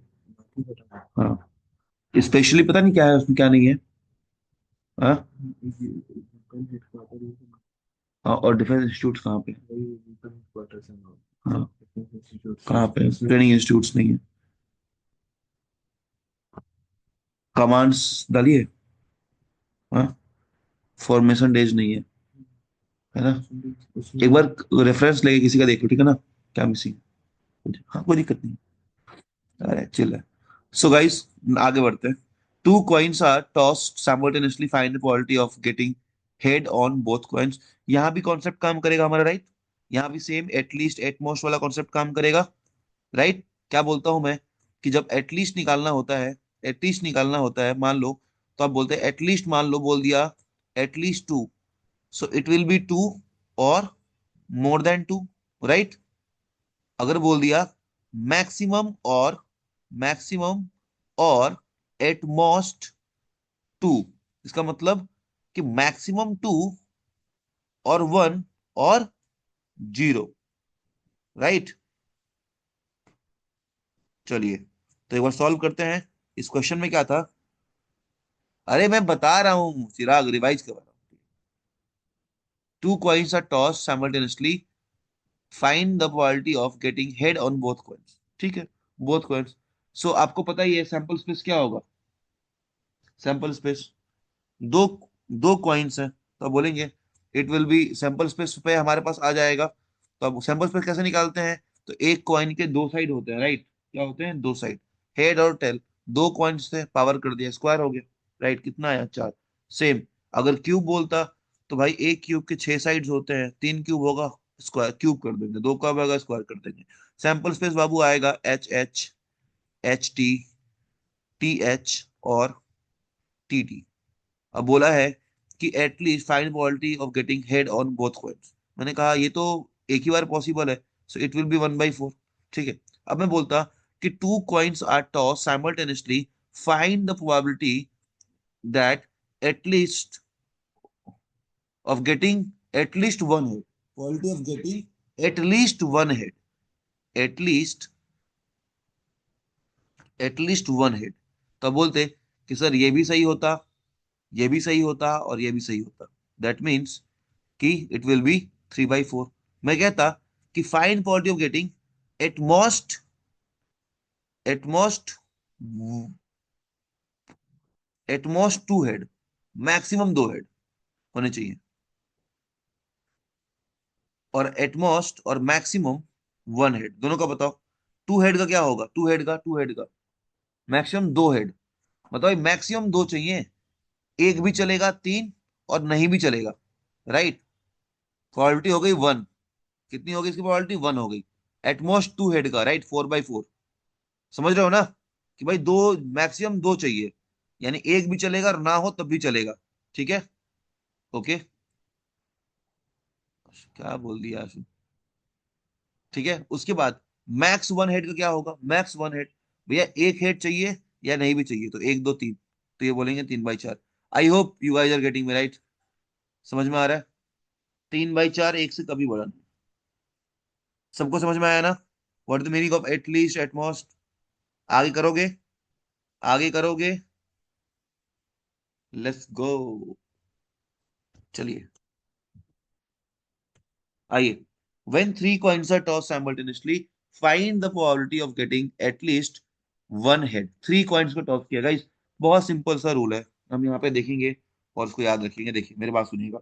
A: हाँ, स्पेशली पता नहीं क्या है उसमें, क्या नहीं है। हाँ। हाँ, और डिफेंस इंस्टीट्यूट कहाँ पे? हाँ, कहाँ पे ट्रेनिंग इंस्टीट्यूट्स नहीं है। कमांड्स डालिए। हाँ, फॉर्मेशन डेज नहीं है, है ना? एक बार रेफरेंस लेके किसी का देखो, ठीक है ना, क्या मिसिंग। हाँ, कोई दिक्कत नहीं, अरे चिल है। सो गाइस, आगे बढ़ते हैं। Two coins are tossed simultaneously, find the probability of getting head on both coins. यहाँ भी कॉन्सेप्ट काम करेगा हमारा, राइट? यहाँ भी सेम एटलीस्ट एटमोस्ट वाला कॉन्सेप्ट काम करेगा, राइट? क्या बोलता हूं मैं, कि जब एटलीस्ट निकालना होता है, एटलीस्ट निकालना होता है, मान लो, तो आप बोलते हैं एटलीस्ट, मान लो बोल दिया at least 2, so it will B 2 और मोर देन 2, राइट? अगर बोल दिया मैक्सिमम और, मैक्सिमम और एट मोस्ट 2, इसका मतलब कि मैक्सिमम 2 और 1 और 0, राइट? चलिए, तो एक बार सॉल्व करते हैं। इस क्वेश्चन में क्या था? अरे मैं बता रहा हूं चिराग, रिवाइज करवा रहा हूँ। Two coins are toss simultaneously, find the probability of getting head on both coins, ठीक है, बोथ कॉइन्स। सो आपको पता ही है सैंपल स्पेस क्या होगा। सैंपल स्पेस, दो दो कॉइन्स हैं, तो आप बोलेंगे it will B, sample space पे हमारे पास आ जाएगा। तो अब सैंपल स्पेस कैसे निकालते हैं? तो एक कॉइन के दो साइड होते हैं, राइट? क्या होते हैं? दो साइड, हेड और टेल। दो कॉइन्स से पावर कर दिया, स्क्वायर हो गया, राइट? कितना आया? 4। सेम, अगर क्यूब बोलता, तो भाई एक क्यूब के 6 साइड्स होते हैं, 3 क्यूब होगा, स्क्वायर क्यूब कर देंगे, दो का होगा स्क्वायर कर देंगे। सैंपल स्पेस बाबू आएगा एच एच, HT, TH और TT। अब बोला है कि at least find probability of getting head on both coins. मैंने कहा ये तो एक ही बार पॉसिबल है, सो इट विल बी 1/4, ठीक है। अब मैं बोलता कि two coins are toss simultaneously, find the probability that at least of getting at least one head, probability of getting at least one head, at least at least one head, तब बोलते कि सर ये भी सही होता, ये भी सही होता और ये भी सही होता। दैट मीन्स कि इट विल बी 3/4। मैं कहता कि find probability of getting at most, at most, at most two head, maximum दो हेड होने चाहिए, और एटमोस्ट और मैक्सिमम वन हेड, दोनों का बताओ। टू हेड का क्या होगा, टू हेड का मैक्सिमम दो हेड, बताओ मैक्सिमम दो चाहिए, एक भी चलेगा, तीन और नहीं भी चलेगा, राइट। प्रोबेबिलिटी हो गई वन, कितनी होगी इसकी प्रोबेबिलिटी, वन हो गई। एटमोस्ट टू हेड का, राइट, 4/4। समझ रहे हो ना, कि भाई दो, मैक्सिमम दो चाहिए, यानी एक भी चलेगा और ना हो तब भी चलेगा, ठीक है। ओके, क्या बोल दिया आशु। ठीक है, उसके बाद मैक्स वन हेड का क्या होगा, मैक्स वन हेड, भैया एक हेड चाहिए या नहीं भी चाहिए, तो एक दो तीन, तो ये बोलेंगे 3/4। I hope you guys are getting me right, समझ में आ रहा है। 3/4 एक से कभी बड़ा नहीं। सबको समझ में आया ना, what the meaning of at least, at most. आगे करोगे, आगे करोगे, लेट्स गो, चलिए आइए। when three coins are tossed simultaneously, find the probability of getting at least one head। Three coins को टॉस किया गाइस, बहुत सिंपल सा रूल है, हम यहाँ पे देखेंगे और उसको याद रखेंगे। देखिए मेरे बात सुनिएगा,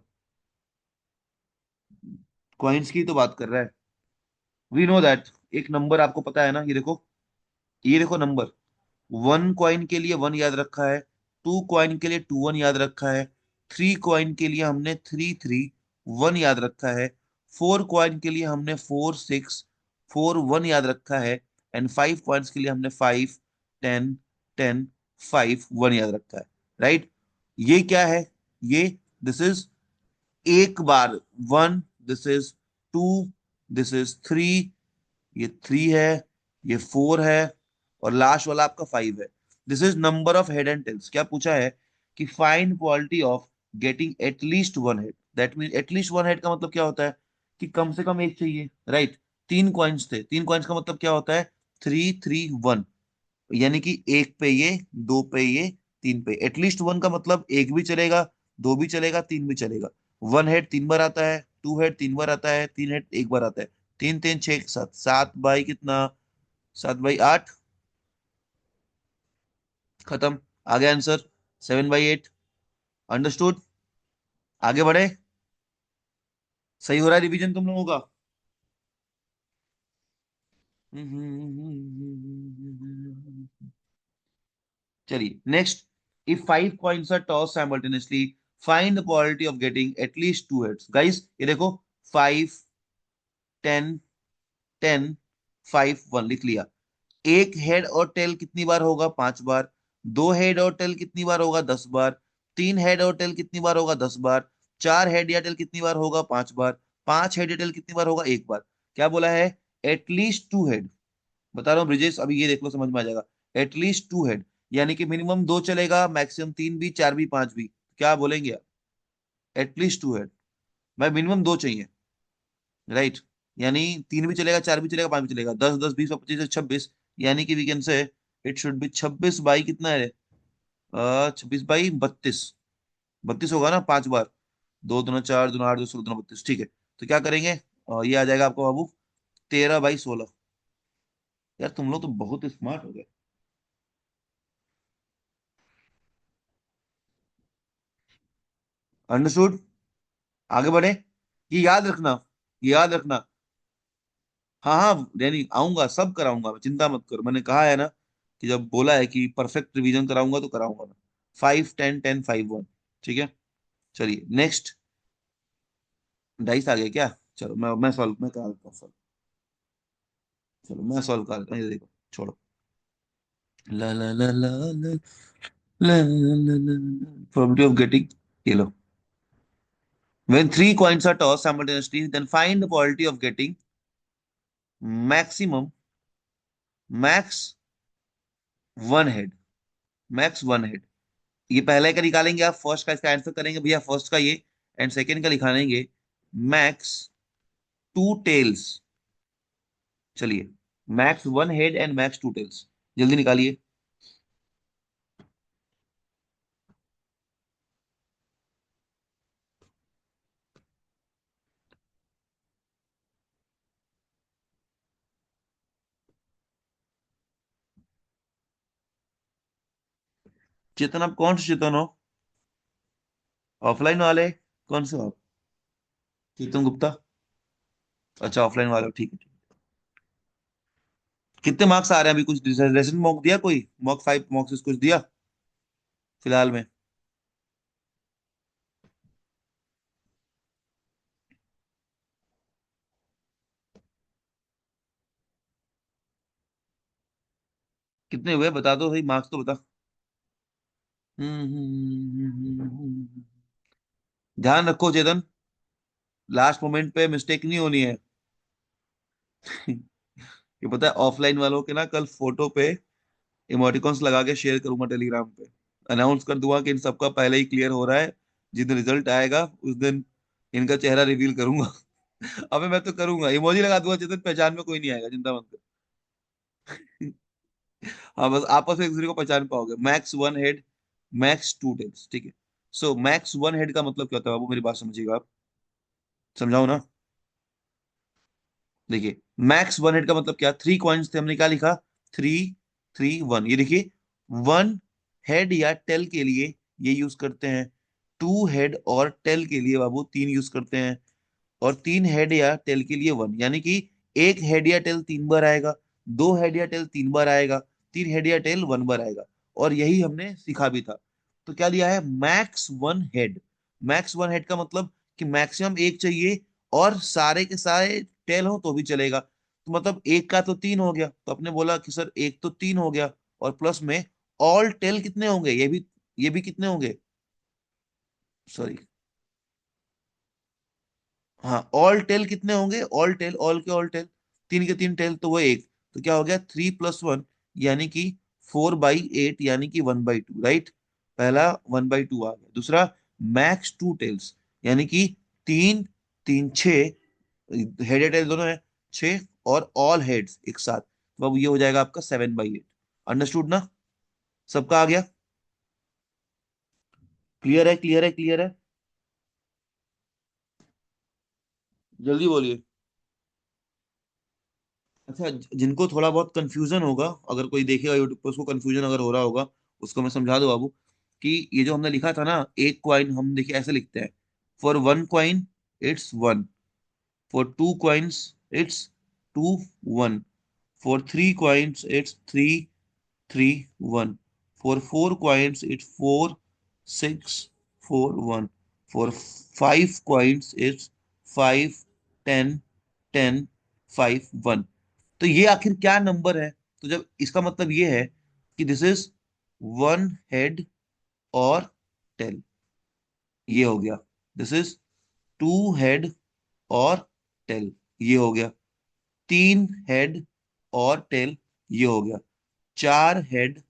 A: कॉइन्स की तो बात कर रहा है, वी नो दैट। एक नंबर आपको पता है ना, ये देखो, ये देखो नंबर, वन कॉइन के लिए वन याद रखा है, टू कॉइन के लिए टू वन याद रखा है, थ्री कॉइन के लिए हमने थ्री थ्री वन याद रखा है, फोर कॉइन के लिए हमने फोर सिक्स फोर वन याद रखा है, एंड फाइव कॉइन्स के लिए हमने five ten ten five one याद रखा है, राइट। ये क्या है, ये, दिस इज एक बार one, this is two, this is three, ये थ्री है, ये फोर है, और लास्ट वाला आपका फाइव है। This is number of head and tails. क्या पूछा है कि find quality of getting at least one head. That mean at least one head का मतलब क्या होता है कि कम से कम एक चाहिए, राइट। तीन कॉइन्स थे, तीन कॉइन्स का मतलब क्या होता है, थ्री थ्री वन, यानी कि एक पे ये, दो पे ये, तीन पे। एटलीस्ट वन का मतलब एक भी चलेगा, दो भी चलेगा, तीन भी चलेगा। वन हेड तीन बार आता है, टू हेड तीन बार आता है, तीन हेड एक बार आता है। तीन तीन छह सात, सात बाई कितना, 7/8, खत्म, आ गया आंसर, 7/8। अंडरस्टूड, आगे बढ़े, सही हो रहा है रिवीजन तुम लोगों का। चलिए next, if five coins are toss simultaneously, find the probability of getting at least two heads. Guys ये देखो, five ten ten five one लिख लिया। एक हेड और टेल कितनी बार होगा, पांच बार। दो हेड और टेल कितनी बार होगा, 10 बार। तीन हेड और टेल कितनी बार होगा, 10 बार। चार हेड या टेल कितनी बार होगा, 5 बार। पांच हेड या टेल कितनी बार होगा, एक बार। क्या बोला है, एटलीस्ट टू हेड। बता रहा हूँ ब्रिजेश, अभी ये देख लो, समझ में आ जाएगा। एटलीस्ट टू हेड, यानी कि मिनिमम दो चलेगा, मैक्सिमम तीन भी, चार भी, पांच भी। क्या बोलेंगे आप, एटलीस्ट टू हेड, भाई मिनिमम दो चाहिए, राइट। यानी तीन भी चलेगा, चार भी चलेगा, पांच भी चलेगा, 10 10 20 25 26, यानी कि we can say it should be 26 by कितना है, 26/32। 32 होगा ना, पांच बार, दो दूना चार, दूना आठ, दो 16 दूना 32, ठीक है। तो क्या करेंगे, ये आ जाएगा आपको बाबू 13/16। यार तुम लोग तो बहुत स्मार्ट हो गए। अंडरस्टूड, आगे बढ़े, ये याद रखना, ये याद रखना। हाँ हाँ डैनी, आऊंगा, सब कराऊंगा मैं, चिंता मत करो, मैंने कहा है ना कि जब बोला है कि परफेक्ट रिवीजन कराऊंगा तो कराऊंगा मैं। Five ten ten five one, ठीक है। चलिए नेक्स्ट, डाइस आ गया क्या, चलो मैं सॉल्व, मैं करा देता हूँ सॉल्व। चलो मैं सॉल्व कर देता हूँ, ये देखो, छोड़ो। ला ला ला ला ला ला ला ला, probability of getting, ये लो, when three coins are tossed simultaneously, then find the probability of getting maximum, max one head, max one head. ये पहले का निकालेंगे आप, फर्स्ट का इसका आंसर करेंगे भैया, फर्स्ट का ये, एंड सेकंड का निकालेंगे मैक्स टू टेल्स। चलिए, max one head and max two tails, जल्दी निकालिए। चेतन, आप कौन से चेतन हो? ऑफलाइन वाले कौन से हो आप? चेतन गुप्ता? अच्छा, ऑफलाइन वाले हो, ठीक है, ठीक है। कितने मार्क्स आ रहे हैं अभी? कुछ रिजल्ट मॉक दिया? कोई मॉक 5 मॉक 6 कुछ दिया फिलहाल में? कितने हुए बता दो भाई, मार्क्स तो बता। ध्यान रखो चेतन, लास्ट मोमेंट पे मिस्टेक नहीं होनी है। ये पता है, ऑफलाइन वालों के ना कल फोटो पे इमोटिकॉन्स लगा के शेयर करूंगा टेलीग्राम पे। अनाउंस कर दूंगा कि इन सबका पहले ही क्लियर हो रहा है, जिस दिन रिजल्ट आएगा उस दिन इनका चेहरा रिवील करूंगा। अबे मैं तो करूंगा, इमोजी लगा दूंगा चेतन, पहचान में कोई नहीं आएगा, चिंता मत कर। हाँ, बस आपस में एक दूसरे को पहचान पाओगे। Max one head, max two tails, ठीक है। सो मैक्स वन हेड का मतलब क्या होता है बाबू, मेरी बात समझिएगा आप। समझाओ ना। देखिए, मैक्स वन हेड का मतलब क्या, थ्री कॉइन्स थे, हमने क्या लिखा? Three, three one. ये देखिए, वन हेड या टेल के लिए ये यूज करते हैं। टू हेड और टेल के लिए बाबू तीन यूज करते हैं। और तीन हेड या टेल के लिए वन, यानी कि एक हेड या टेल तीन बार आएगा, दो हेड या टेल तीन बार आएगा, तीन हेड या टेल वन बार आएगा। और यही हमने सीखा भी था। तो क्या लिया है? Max one head. Max one head का मतलब कि मैक्सिमम एक चाहिए, और सारे के सारे टेल हो तो भी चलेगा। तो मतलब एक का तो तीन हो गया, तो आपने बोला कि सर एक तो तीन हो गया, और प्लस में ऑल टेल कितने होंगे, ये भी कितने होंगे? सॉरी, हाँ, ऑल टेल कितने होंगे? ऑल टेल, ऑल के ऑल टेल, तीन के तीन टेल तो वो एक। तो क्या हो गया? थ्री प्लस वन, यानी कि 4/8, यानी कि 1/2, राइट। पहला 1/2 आ गया। दूसरा, मैक्स टू टेल्स, यानी कि तीन, तीन छः, हेड या टेल दोनों है, छः, और ऑल हेड्स एक साथ, तो अब ये हो जाएगा आपका 7/8। अंडरस्टूड ना? सबका आ गया? क्लियर है, क्लियर है, क्लियर है? जल्दी बोलिए। अच्छा, जिनको थोड़ा बहुत कंफ्यूजन होगा, अगर कोई देखेगा यूट्यूब पर, उसको कंफ्यूजन अगर हो रहा होगा, उसको मैं समझा दूं बाबू, कि ये जो हमने लिखा था ना, एक क्वाइन हम देखिए ऐसे लिखते हैं। For one coin it's one, for two coins it's two one, for three coins it's three three one, for four coins it's four six four one, for five coins it's five ten ten five one. तो ये आखिर क्या नंबर है? तो जब इसका मतलब ये है कि दिस इज वन हेड और टेल, ये हो गया। दिस इज टू हेड और टेल, ये हो गया। तीन हेड और टेल, ये हो गया। चार हेड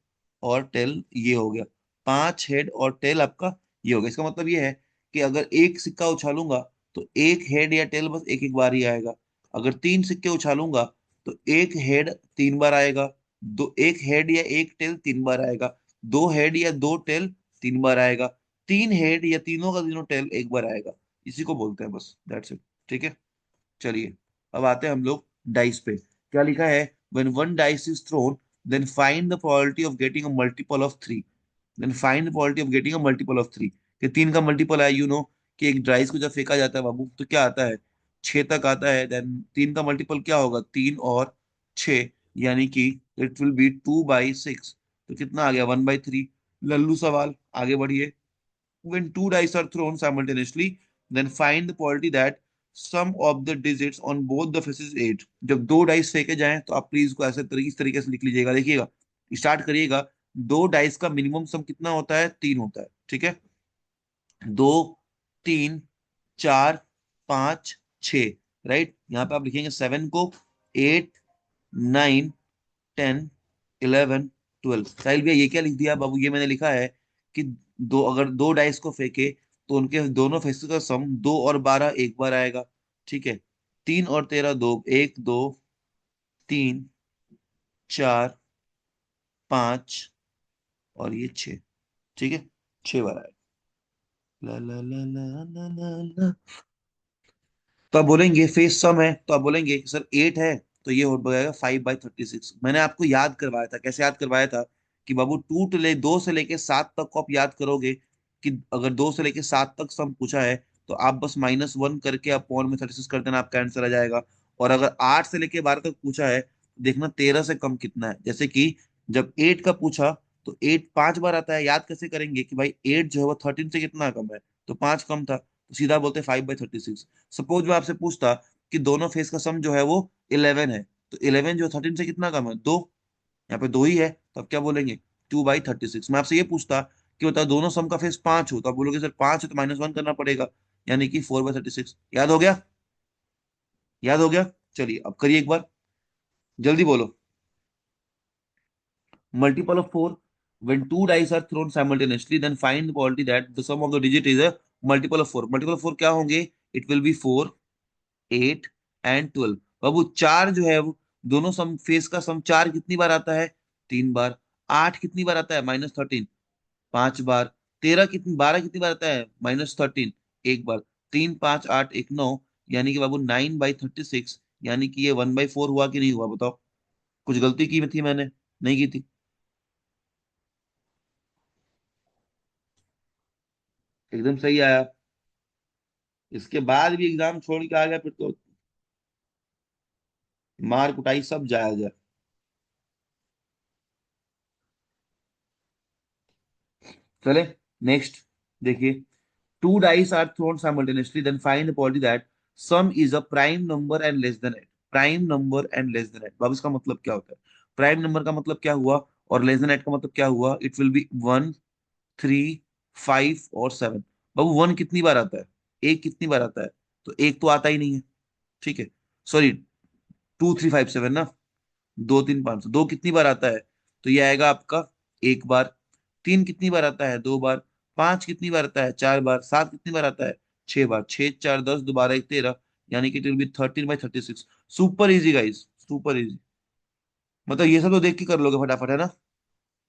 A: और टेल, ये हो गया। पांच हेड और टेल आपका, ये हो गया। इसका मतलब ये है कि अगर एक सिक्का उछालूंगा तो एक हेड या टेल बस एक एक बार ही आएगा। अगर तीन सिक्के उछालूंगा तो एक हेड तीन बार आएगा, दो, एक हेड या एक टेल तीन बार आएगा, दो हेड या दो टेल तीन बार आएगा, तीन हेड या तीनों का तीनों टेल एक बार आएगा। इसी को बोलते हैं, बस दैट्स इट। ठीक है, चलिए, अब आते हैं हम लोग डाइस पे। क्या लिखा है? when one dice is thrown, then find the probability of getting a multiple of 3, then find the probability of getting a multiple of 3। कि तीन का मल्टीपल है, कि एक डाइस को जब फेंका जाता है बाबू तो क्या आता है? छह तक आता है। देन तीन का मल्टीपल क्या होगा? तीन और छः, यानी कि इट विल बी 2/6। तो कितना आ गया? 1/3। लल्लू सवाल, आगे बढ़िए। when two dice are thrown simultaneously, then find the probability that sum of the digits on both the faces 8। जब दो डाइस फेंके जाएं तो आप प्लीज को ऐसे तरीके इस तरीके से लिख लीजिएगा, देखिएगा, स्टार्ट करिएगा। दो डाइस का मिनिमम सम कितना होता है? तीन होता है, ठीक है। दो, तीन, चार, पांच, छ, राइट। यहाँ पे आप लिखेंगे सेवन को, एट, नाइन, 10, 11, 12। साहिल भैया ये क्या लिख दिया बाबू? ये मैंने लिखा है कि दो, अगर दो डाइस को फेंके तो उनके दोनों फेसेस का सम दो और बारह एक बार आएगा, ठीक है। तीन और तेरह दो, एक, दो, तीन, चार, पांच, और ये छः, ठीक है, छह बार आएगा। ला ला ला ला ला ला ला। तो आप बोलेंगे फेस सम है, तो आप बोलेंगे सर एट है, तो ये हो जाएगा 5/36। मैंने आपको याद करवाया था, कैसे याद करवाया था? कि बाबू 2 से लेके 7 तक को आप याद करोगे, कि अगर 2 से लेके 7 तक सम पूछा है तो आप बस -1 करके अपॉन में 36 कर देना, आपका आंसर आ जाएगा। और अगर 8 से लेके 12 तक पूछा है, देखना 13 से कम कितना है। जैसे कि जब 8 का पूछा तो 8 5 बार आता है, याद कैसे करेंगे कि भाई 8 जो है वो 13 से कितना कम है, तो 5 कम था, तो सीधा बोलते 5/36। सपोज मैं आपसे पूछता कि दोनों फेस का सम जो है वो 11 है, तो 11 जो 13 से कितना कम है, 2। यहाँ पे 2 ही है, तो आप क्या बोलेंगे, 2/36। मैं आपसे ये पूछता कि बताओ दोनों सम का फेस 5 हो, तो आप बोलोगे सर 5 है तो -1 करना पड़ेगा, यानी कि 4/36। याद हो गया? याद हो गया? चलिए अब करिए एक बार, जल्दी बोलो। Multiple of 4. When two dice are thrown simultaneously, then find the probability that the sum of the digit is a multiple of 4. Multiple of 4 क्या होंगे? It will be 4, 8 and 12। बाबू 4 जो है वो दोनों सम फेस का सम 4 कितनी बार आता है? 3 बार। 8 कितनी बार आता है? -13, 5 बार। 13 कितनी 12 कितनी बार आता है? -13, 1 बार। 3, 5, 8, 1, 9, यानी कि बाबू 9/36, यानी कि ये 1/4 हुआ कि नहीं हुआ, बताओ? कुछ गलती की थी मैंने? नहीं की थी? एकदम सही आया। इसके बाद भी एग्जाम छोड़ के आ गया फिर तो मार कुटाई सब जायज है। चले नेक्स्ट, देखिए। Two dice are thrown simultaneously, then find the probability that sum is a prime number and less than eight. Prime number and less than eight, बाबू इसका मतलब क्या होता है? प्राइम नंबर का मतलब क्या हुआ और लेस देन इट का मतलब क्या हुआ? इट विल बी 1, 3, 5 और 7। बाबू 1 कितनी बार आता है? एक कितनी बार आता है? तो एक तो आता ही नहीं है, ठीक है। सॉरी, 2, 3, 5, 7 ना, 2, 3, 5, 2 कितनी बार आता है? तो ये आएगा आपका 1 बार। 3 कितनी बार आता है? 2 बार। 5 कितनी बार आता है? 4 बार। 7 कितनी बार आता है? 6 बार। 6, 4, 10, दोबारा 1, 13, यानी कि it will B 13/36। Super easy guys, super easy. मतलब ये सब तो देख के कर लोगे फटाफट, है ना?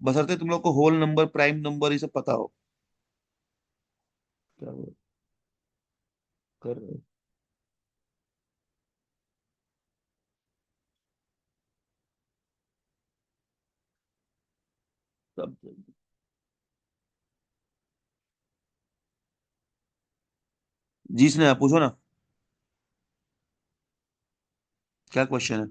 A: बशर्ते तुम लोग को होल नंबर, प्राइम नंबर, ये सब पता हो। क्या कर रहे हो? सब जी स्नेहा पूछो ना, क्या क्वेश्चन है?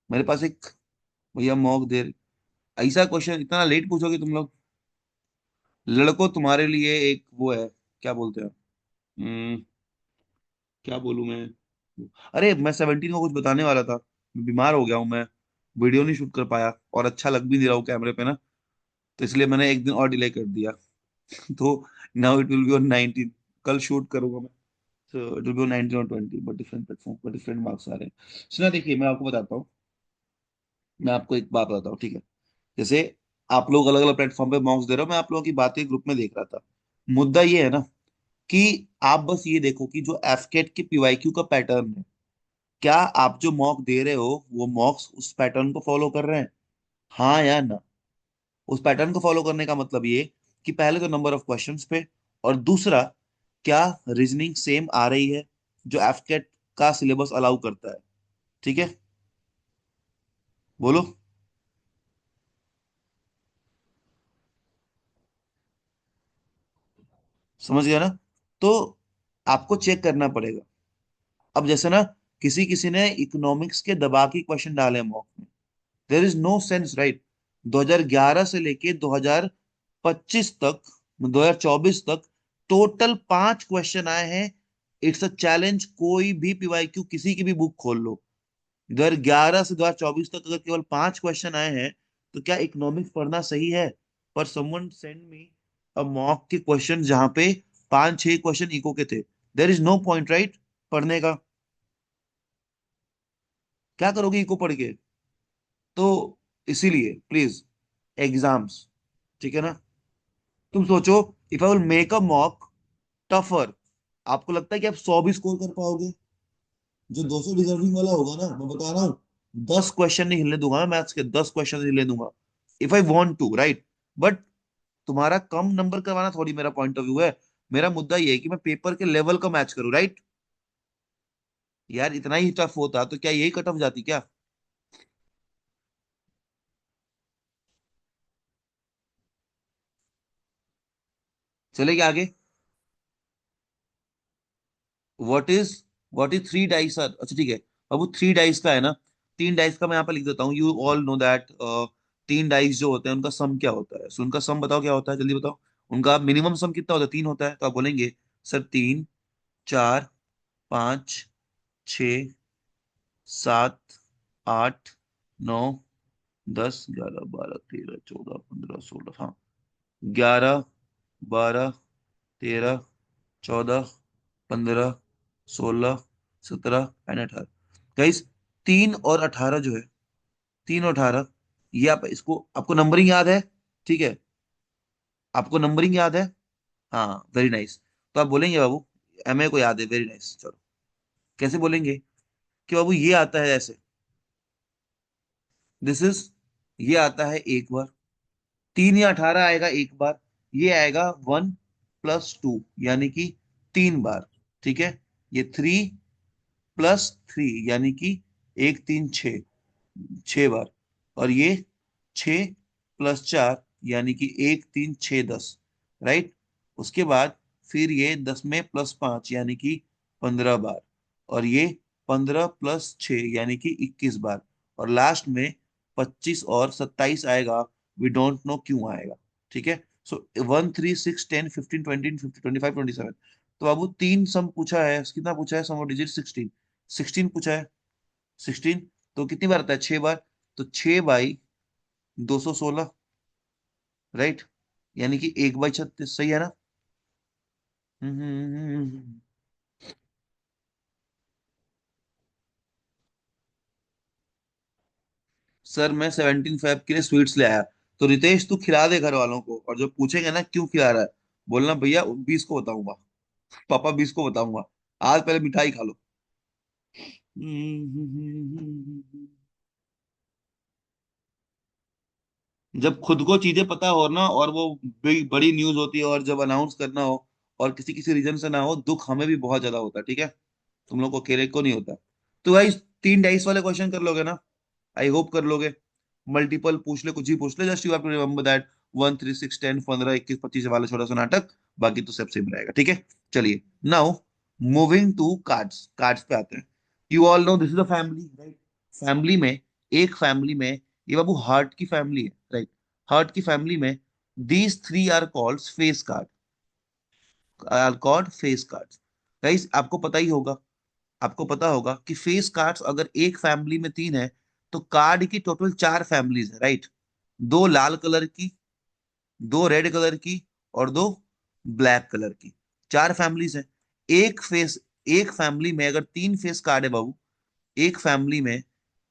A: मेरे पास एक भैया मॉक दे, ऐसा क्वेश्चन इतना लेट पूछोगे तुम लोग? लड़को तुम्हारे लिए एक वो है, क्या बोलते हैं, क्या बोलूं मैं? अरे मैं 17 को कुछ बताने वाला था, बीमार हो गया हूँ मैं, वीडियो नहीं शूट कर पाया और अच्छा लग भी नहीं रहा हूँ कैमरे पे ना, तो इसलिए मैंने एक दिन और डिले कर दिया। तो now it will be on 19। कल शूट करूंगा मैं, तो इट विल बी ऑन 19 और 20, बट डिफरेंट प्लेटफॉर्म पर डिफरेंट मार्क्स आ रहे हैं। सुना, देखिए मैं आपको बताता हूँ, मैं आपको एक बात बताता हूँ, ठीक है? जैसे आप लोग अलग अलग प्लेटफॉर्म पे मार्क्स दे रहे हो, मैं आप लोगों की बातें ग्रुप में देख रहा था। मुद्दा ये है ना कि आप बस ये देखो कि जो एफकेट के पीवाईक्यू का पैटर्न है, क्या आप जो मॉक दे रहे हो वो मॉक्स उस पैटर्न को फॉलो कर रहे हैं, हाँ या ना? उस पैटर्न को फॉलो करने का मतलब ये कि पहले तो नंबर ऑफ क्वेश्चंस पे, और दूसरा, क्या रीजनिंग सेम आ रही है जो एफकेट का सिलेबस अलाउ करता है, ठीक है? बोलो। समझ गया ना? तो आपको चेक करना पड़ेगा। अब जैसे ना, किसी किसी ने इकोनॉमिक्स के दबा के क्वेश्चन डाले मॉक में, there is no sense, right? 2011 से लेके 2025 तक, 2024 तक टोटल 5 क्वेश्चन आए हैं। इट्स अ चैलेंज, कोई भी पीवाईक्यू किसी की भी बुक खोल लो, 2011 से 2024 तक अगर केवल 5 क्वेश्चन आए हैं, तो क्या इकोनॉमिक्स पढ़ना सही है? पर someone send me a mock के क्वेश्चन जहां पे 5-6 क्वेश्चन इको के थे, there is no point, right, पढ़ने का? क्या करोगे इको पढ़ के? तो इसीलिए प्लीज, एग्जाम्स, ठीक है ना? तुम सोचो, if I will make a mock tougher, आपको लगता है कि आप 100 भी स्कोर कर पाओगे? जो 200 डिजर्विंग वाला होगा ना, मैं बता रहा हूँ, 10 क्वेश्चन नहीं हिलने दूंगा, मैथ्स के 10 क्वेश्चन हिलने दूंगा if I want to, right. But तुम्हारा कम नंबर करवाना थोड़ी मेरा पॉइंट ऑफ व्यू है। मेरा मुद्दा ये है कि मैं पेपर के लेवल का मैच करूं, राइट। यार इतना ही टफ होता तो क्या यही कट ऑफ जाती क्या? चलेगी आगे। What is what is three dice are, अच्छा ठीक है। अब वो थ्री डाइस का है ना, तीन डाइस का मैं यहाँ पे लिख देता हूँ। यू ऑल नो दैट तीन डाइस जो होते हैं उनका सम क्या होता है। सो उनका सम बताओ क्या होता है, जल्दी बताओ। उनका मिनिमम सम कितना होता है? तीन होता है। तो आप बोलेंगे सर तीन, चार, पाँच, छ, सात, आठ, नौ, 10, 11, 12, 13, 14, 15, 16, हाँ, 11, 12, 13, 14, 15, 16, 17 एंड 18। गाइस, 3 और 18 जो है, 3 और 18, ये आप इसको, आपको नंबरिंग याद है? ठीक है, आपको नंबरिंग याद है? हाँ, वेरी नाइस। तो आप बोलेंगे बाबू, एमए को याद है, वेरी नाइस। चलो, कैसे बोलेंगे कि बाबू ये आता है ऐसे, दिस इज, ये आता है एक बार। 3 या 18 आएगा एक बार। ये आएगा 1 + 2 यानी कि 3 बार। ठीक है, ये 3 + 3 यानी कि 1, 3, 6, 6 बार। और ये 6 + 4 यानी कि 1, 3, 6, 10, राइट। उसके बाद फिर ये 10 में +5 यानी कि 15 बार। और ये 15 + 6 यानी कि 21 बार। और लास्ट में 25 और 27 आएगा। वी डोंट नो क्यों आएगा। ठीक है। सो 1, 3, 6, 10, 15, 20, 25, 27। तो बाबू तीन सम पूछा है, कितना पूछा है? सम ऑफ डिजिट 16, 16 पूछा है। 16, तो कितनी बार आता है? 6 बार। तो 6/216, राइट। यानी कि 1/36, सही है ना? हम्म। सर मैं 17 फेब के लिए स्वीट्स ले आया। तो रितेश तू खिला दे घर वालों को, और जो पूछेंगे ना क्यों खिला रहा है, बोलना भैया 20 को बताऊंगा, पापा 20 को बताऊंगा, आज पहले मिठाई खा लो। जब खुद को चीजें पता हो ना, और वो बड़ी न्यूज होती है, और जब अनाउंस करना हो, और किसी किसी रीजन से ना हो, दुख हमें भी बहुत ज्यादा होता है, ठीक है। तुम लोग को, अकेले को नहीं होता। तो भाई, तीन डाइस वाले क्वेश्चन कर लोगे ना? आई होप कर लोगे। मल्टीपल पूछ ले, कुछ ही पूछ ले, just you have to remember that 1, 3, 6, 10, 15, 21, 25 वाला छोटा सा नाटक। बाकी तो सब सेम रहेगा, ठीक है। चलिए, now moving to cards, cards पे आते हैं। You all know this is a family, right. Family में, एक फैमिली में, ये बाबू हार्ट की फैमिली है, राइट। हार्ट की फैमिली में these three are called face card, are called face cards. Guys, आपको पता ही होगा, आपको पता होगा कि फेस कार्ड्स अगर एक फैमिली में तीन है, तो कार्ड की टोटल चार फैमिलीज है, राइट। दो लाल कलर की, दो रेड कलर की, और दो ब्लैक कलर की, चार फैमिलीज है। एक फेस, एक फैमिली में अगर तीन फेस कार्ड है बाबू, एक फैमिली में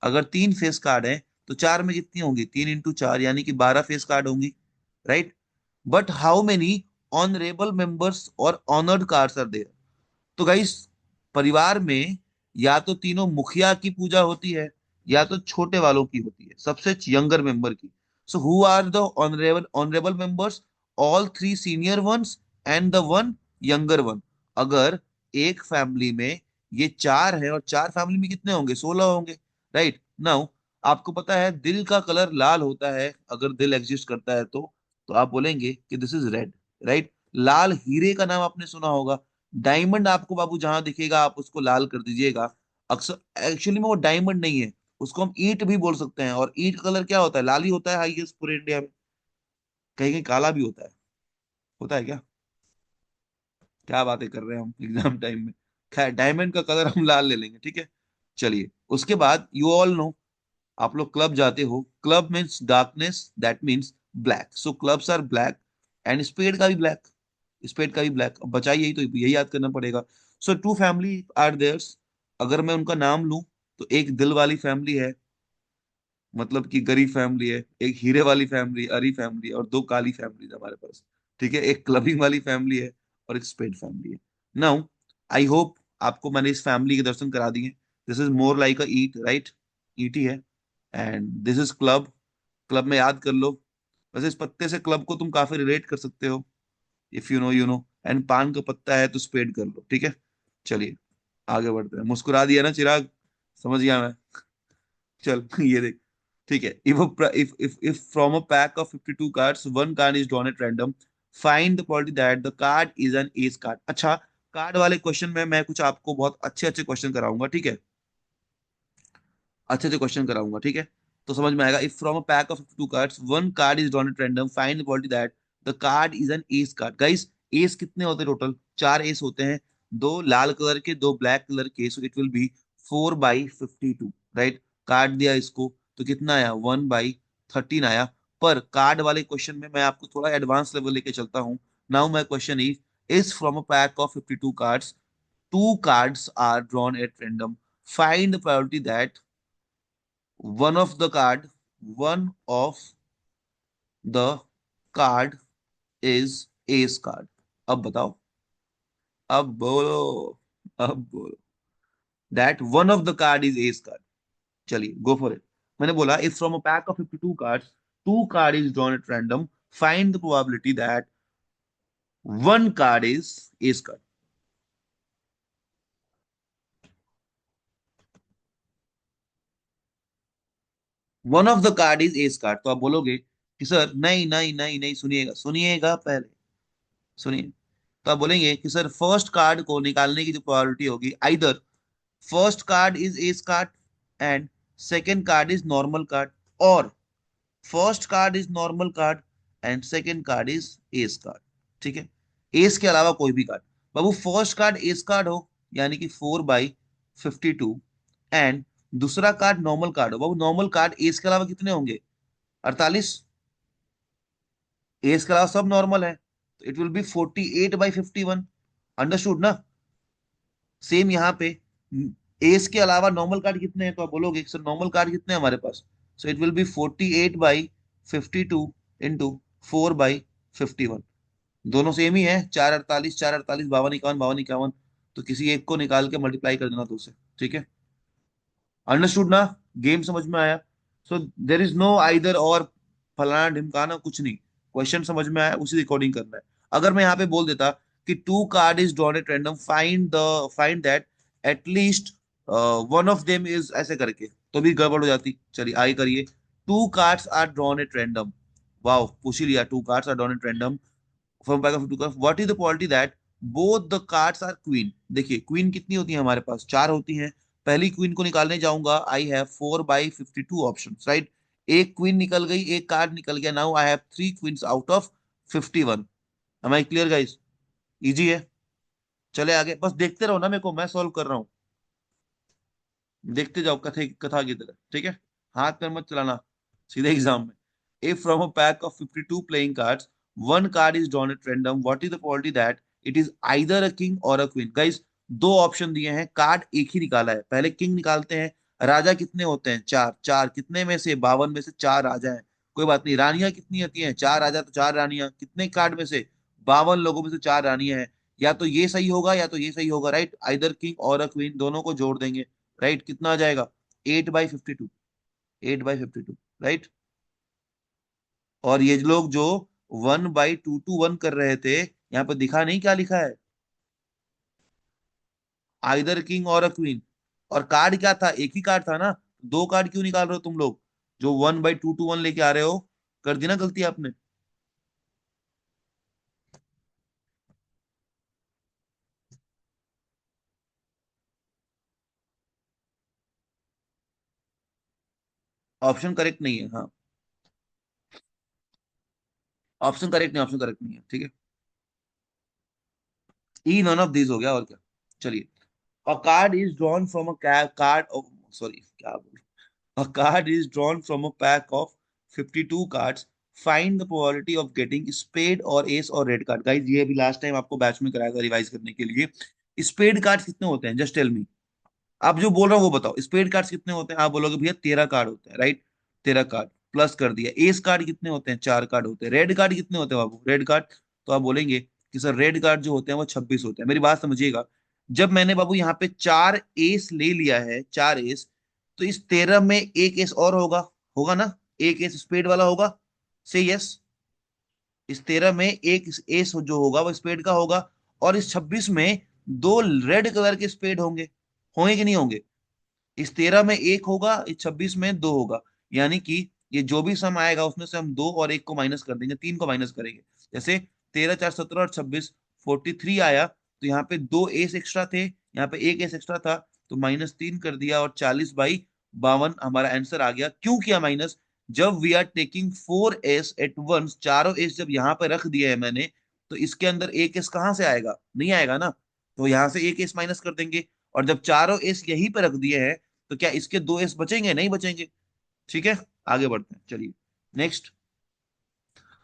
A: अगर तीन फेस कार्ड है, तो चार में कितनी होंगी? 3 × 4 यानी कि 12 फेस कार्ड होंगी, right. But how many honourable members और ऑनर्ड कार्ड्स आर देयर? तो गाइस, परिवार में या तो तीनों मुखिया की पूजा होती है, या तो छोटे वालों की होती है, सबसे यंगर मेंबर की। So who are the honourable members? All three senior ones and the one younger one. अगर एक फैमिली में ये चार है, और चार फैमिली में कितने होंगे? 16 होंगे, राइट। नाउ, आपको पता है दिल का कलर लाल होता है, अगर दिल एग्जिस्ट करता है तो आप बोलेंगे कि दिस इज रेड, राइट। लाल हीरे का नाम आपने सुना होगा। डायमंड आपको बाबू जहां दिखेगा आप उसको लाल कर दीजिएगा। अक्सर एक्चुअली में वो डायमंड नहीं है, उसको हम ईंट भी बोल सकते हैं। और ईंट कलर क्या होता है? लाल ही होता है, आई गेस पूरे इंडिया में। कहीं कहीं काला भी होता है क्या? क्या बातें कर रहे हैं हम एग्जाम टाइम में। खैर, डायमंड का कलर हम लाल ले लेंगे, ठीक है। चलिए, उसके बाद यू ऑल नो, आप लोग क्लब जाते हो, club means darkness, that means black. So clubs are black, and spade का भी ब्लैक, स्पेड का भी ब्लैक। अब बचा यही, तो यही याद करना पड़ेगा। सो टू फैमिली आर देयर्स। अगर मैं उनका नाम लूं, तो एक दिल वाली फैमिली है, मतलब कि गरीब फैमिली है। एक हीरे वाली फैमिली, अरी फैमिली है, और दो काली फैमिली है हमारे पास। ठीक है, एक क्लबिंग वाली फैमिली है, और एक स्पेड फैमिली है। नाउ, आई होप आपको मैंने इस फैमिली के दर्शन करा दिए। This is more like a heart, right. ईटी है, and this is club. Club में याद कर लो, वैसे इस पत्ते से क्लब को तुम काफी रिलेट कर सकते हो, if you know you know. And पान का पत्ता है तो स्पेड कर लो, ठीक है। चलिए आगे बढ़ते हैं। मुस्कुरा दिया ना चिराग, समझ गया मैं। चल ये देख, ठीक है। If from a pack of 52 cards one card is drawn at random, find the probability that the card is an S card. अच्छा, कार्ड वाले क्वेश्चन में मैं कुछ आपको बहुत अच्छे अच्छे क्वेश्चन कराऊंगा, ठीक है। अच्छे से क्वेश्चन कराऊंगा, ठीक है। तो समझ में आएगा। If from a pack of two cards one card is drawn at random, find the probability that the card is an S card. Guys, S कितने होते हैं टोटल? चार एस होते हैं, दो लाल कलर के, दो ब्लैक कलर के, सो इट विल बी 4/52, राइट। काट दिया इसको तो कितना आया? 1/13 आया। पर कार्ड वाले क्वेश्चन में मैं आपको थोड़ा एडवांस लेवल लेके चलता हूँ। Now my question is from a pack of 52 cards, two cards are drawn at random, find the probability that one of the card one of the card is ace card। अब बताओ, अब बोलो, अब बोलो। that one of the card is ace card। चलिए गो फॉर इट। मैंने बोला if from a pack of 52 cards two card is drawn at random, find the probability that one card is ace card। One of the card is ace card. तो आप बोलोगे कि सर नहीं नहीं नहीं नहीं, सुनिएगा सुनिएगा पहले, सुनिए। तो आप बोलेंगे कि सर फर्स्ट कार्ड को निकालने की जो प्रोबेबिलिटी होगी, either first card is ace card and second card is normal card, और first card is normal card and second card is ace card, ठीक है। एस के अलावा कोई भी कार्ड। बाबू फर्स्ट कार्ड एस कार्ड हो, यानी कि 4/52, एंड दूसरा कार्ड नॉर्मल कार्ड हो। बाबू नॉर्मल कार्ड एस के अलावा कितने होंगे? 48। एस के अलावा सब नॉर्मल है, तो इट विल बी 48/51। अंडरस्टूड ना? सेम यहाँ पे एस के अलावा नॉर्मल कार्ड कितने हैं, तो आप बोलोगे सर नॉर्मल कार्ड कितने हैं हमारे पास, so it will be 48/52 into 4/51। दोनों सेम ही है, 4/48, 4/48, 52, 51, 52, तो किसी एक को निकाल के मल्टीप्लाई कर देना दो से, ठीक है। अंडरस्टूड ना? गेम समझ में आया? सो देर इज नो आइदर और, फलाना ढिमकाना कुछ नहीं। क्वेश्चन समझ में आया, उसी रिकॉर्डिंग करना है। अगर मैं यहाँ पे बोल देता कि two card is drawn at random, find that at least one of them is, ऐसे करके, तो भी गड़बड़ हो जाती। चलिए आगे करिए। Two cards are drawn at random, wow पूछ ही लिया। Two cards are drawn at random from pack of two cards, what is the probability that both the cards are queen. देखिए क्वीन कितनी होती है हमारे पास? चार होती हैं। पहली क्वीन को निकालने जाऊंगा, आई हैव 4/52 ऑप्शन, राइट। एक क्वीन निकल गई, एक कार्ड निकल गया, now I have three queens out of 51। Am I clear guys? Easy है। चले आगे, बस देखते रहो ना, मेरे को मैं सॉल्व कर रहा हूँ, देखते जाओ कथे कथा की तरह, ठीक है। हाथ पैर मत चलाना, सीधे एग्जाम में। If from a pack of 52 playing cards one card is drawn at random, what is the probability that it is either a king और अ क्वीन। गाइस, दो ऑप्शन दिए हैं, कार्ड एक ही निकाला है। पहले किंग निकालते हैं। राजा कितने होते हैं? चार। चार कितने में से? 52 में से चार राजा हैं। कोई बात नहीं। रानियां कितनी होती हैं? चार राजा तो चार रानियां। कितने कार्ड में से? 52 लोगों में से चार रानियां हैं। या तो ये सही होगा या तो ये सही होगा, राइट। आइदर किंग और अ क्वीन, दोनों को जोड़ देंगे, राइट। कितना आ जाएगा? 8/52, 8/52, राइट। और ये लोग जो 1/221 कर रहे थे, यहाँ पे दिखा नहीं क्या लिखा है? आइदर किंग और अ क्वीन। और कार्ड क्या था? एक ही कार्ड था ना। दो कार्ड क्यों निकाल रहे हो तुम लोग? जो 1/221 लेके आ रहे हो, कर दी ना गलती आपने। ऑप्शन करेक्ट नहीं है, हाँ। ऑप्शन करेक्ट नहीं, ऑप्शन करेक्ट नहीं है, ठीक है। ई नॉन ऑफ दिस हो गया, और क्या। चलिए। अ card is drawn from a card, sorry क्या बोल, a card is drawn from a pack of 52 cards, find the probability of getting spade or ace or red card। Guys ये अभी लास्ट टाइम आपको बैच में कराया था रिवाइज करने के लिए। स्पेड कार्ड्स कितने होते हैं? Just tell me. आप जो बोल रहा हो वो बताओ, स्पेड कार्ड्स कितने होते हैं? आप बोलोगे भैया 13 कार्ड होते हैं, राइट। 13 कार्ड प्लस कर दिया। एस कार्ड कितने होते हैं? 4 कार्ड होते हैं। रेड कार्ड कितने होते हैं बाबू? रेड कार्ड, तो आप बोलेंगे कि सर रेड कार्ड जो होते हैं वो 26 होते हैं। मेरी बात समझिएगा, जब मैंने बाबू यहाँ पे चार एस ले लिया है, चार एस, तो इस 13 में एक एस और होगा, होगा ना, एक एस स्पेड वाला होगा, से यस। इस 13 में एक एस जो होगा वो स्पेड का होगा, और इस 26 में दो रेड कलर के स्पेड होंगे, होंगे कि नहीं होंगे? इस 13 में एक होगा, इस 26 में दो होगा, यानी कि ये जो भी सम आएगा उसमें से हम दो और एक को माइनस कर देंगे, तीन को माइनस करेंगे। जैसे 13 4 17 और 26 43 आया, तो यहाँ पे दो एस एक्स्ट्रा थे, यहाँ पे एक एस एक्स्ट्रा था, तो -3 कर दिया, और 40/52 हमारा आंसर आ गया। क्यों किया माइनस? जब we are taking 4s at once, चारों एस जब यहाँ पे रख दिया है मैंने, तो इसके अंदर एक एस कहाँ से आएगा? नहीं आएगा ना, तो यहाँ से एक एस माइनस कर देंगे। और जब चारों एस यहीं पे रख दिए हैं, तो क्या इसके दो एस बचेंगे? नहीं बचेंगे। ठीक है, आगे बढ़ते हैं, चलिए next.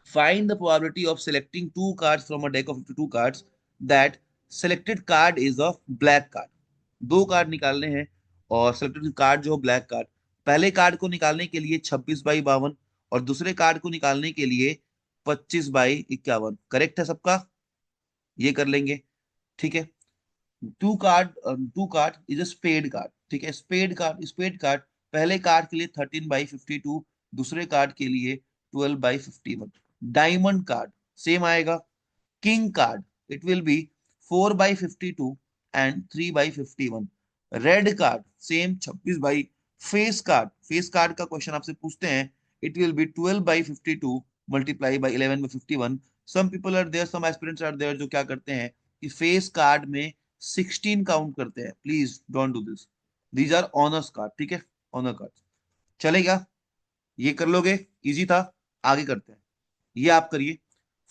A: Find the probability of selecting to cards from a deck of 52 cards that selected card is of black card. दो कार्ड निकालने हैं, और सेलेक्टेड कार्ड जो ब्लैक कार्ड, पहले कार्ड को निकालने के लिए 26/52, और दूसरे कार्ड को निकालने के लिए 25/51। करेक्ट है सबका? ये कर लेंगे, ठीक है। Two card is a spade card, ठीक है। स्पेड कार्ड पहले कार्ड के लिए 13/52, दूसरे कार्ड के लिए 12/51। डायमंड कार्ड सेम आएगा। King card it will be 4/52 and 3/51। Red card same 26 by. Face card का क्वेश्चन आपसे पूछते हैं, it will be 12/52 multiply by 11/51। Some people are there, some aspirants are there, जो क्या करते हैं कि फेस कार्ड में 16 काउंट करते हैं। Please don't do this, these are honours card, ठीक है, ऑनर कार्ड। चलेगा? ये कर लोगे? इजी था। आगे करते हैं, ये आप करिए।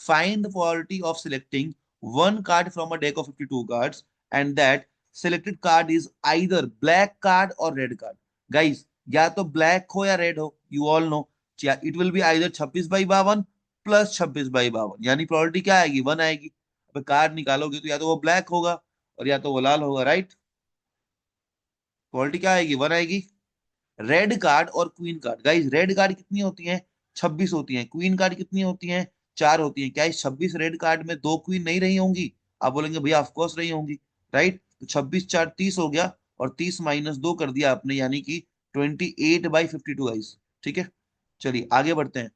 A: Find the probability of selecting one card from a deck of 52 cards and that selected card is either black card और रेड कार्ड। गाइस, या तो ब्लैक हो या रेड हो, you all no. It will be either 26/52 plus 26/52, यानी प्रोबेबिलिटी क्या आएगी? 1 आएगी। अब कार्ड निकालोगे तो या तो वो ब्लैक होगा और या तो वो लाल होगा, राइट? प्रोबेबिलिटी क्या आएगी? 1 आएगी। रेड कार्ड और queen card, guys red card कितनी होती हैं? 26 होती हैं। क्वीन कार्ड कितनी होती हैं? 4 होती हैं। क्या इस 26 रेड कार्ड में दो क्वीन नहीं रही होंगी? आप बोलेंगे भैया ऑफ कोर्स रही होंगी, राइट? तो 26 4 30 हो गया, और 30 -2 कर दिया आपने, यानी कि 28/52 गाइस। ठीक है, चलिए आगे बढ़ते हैं।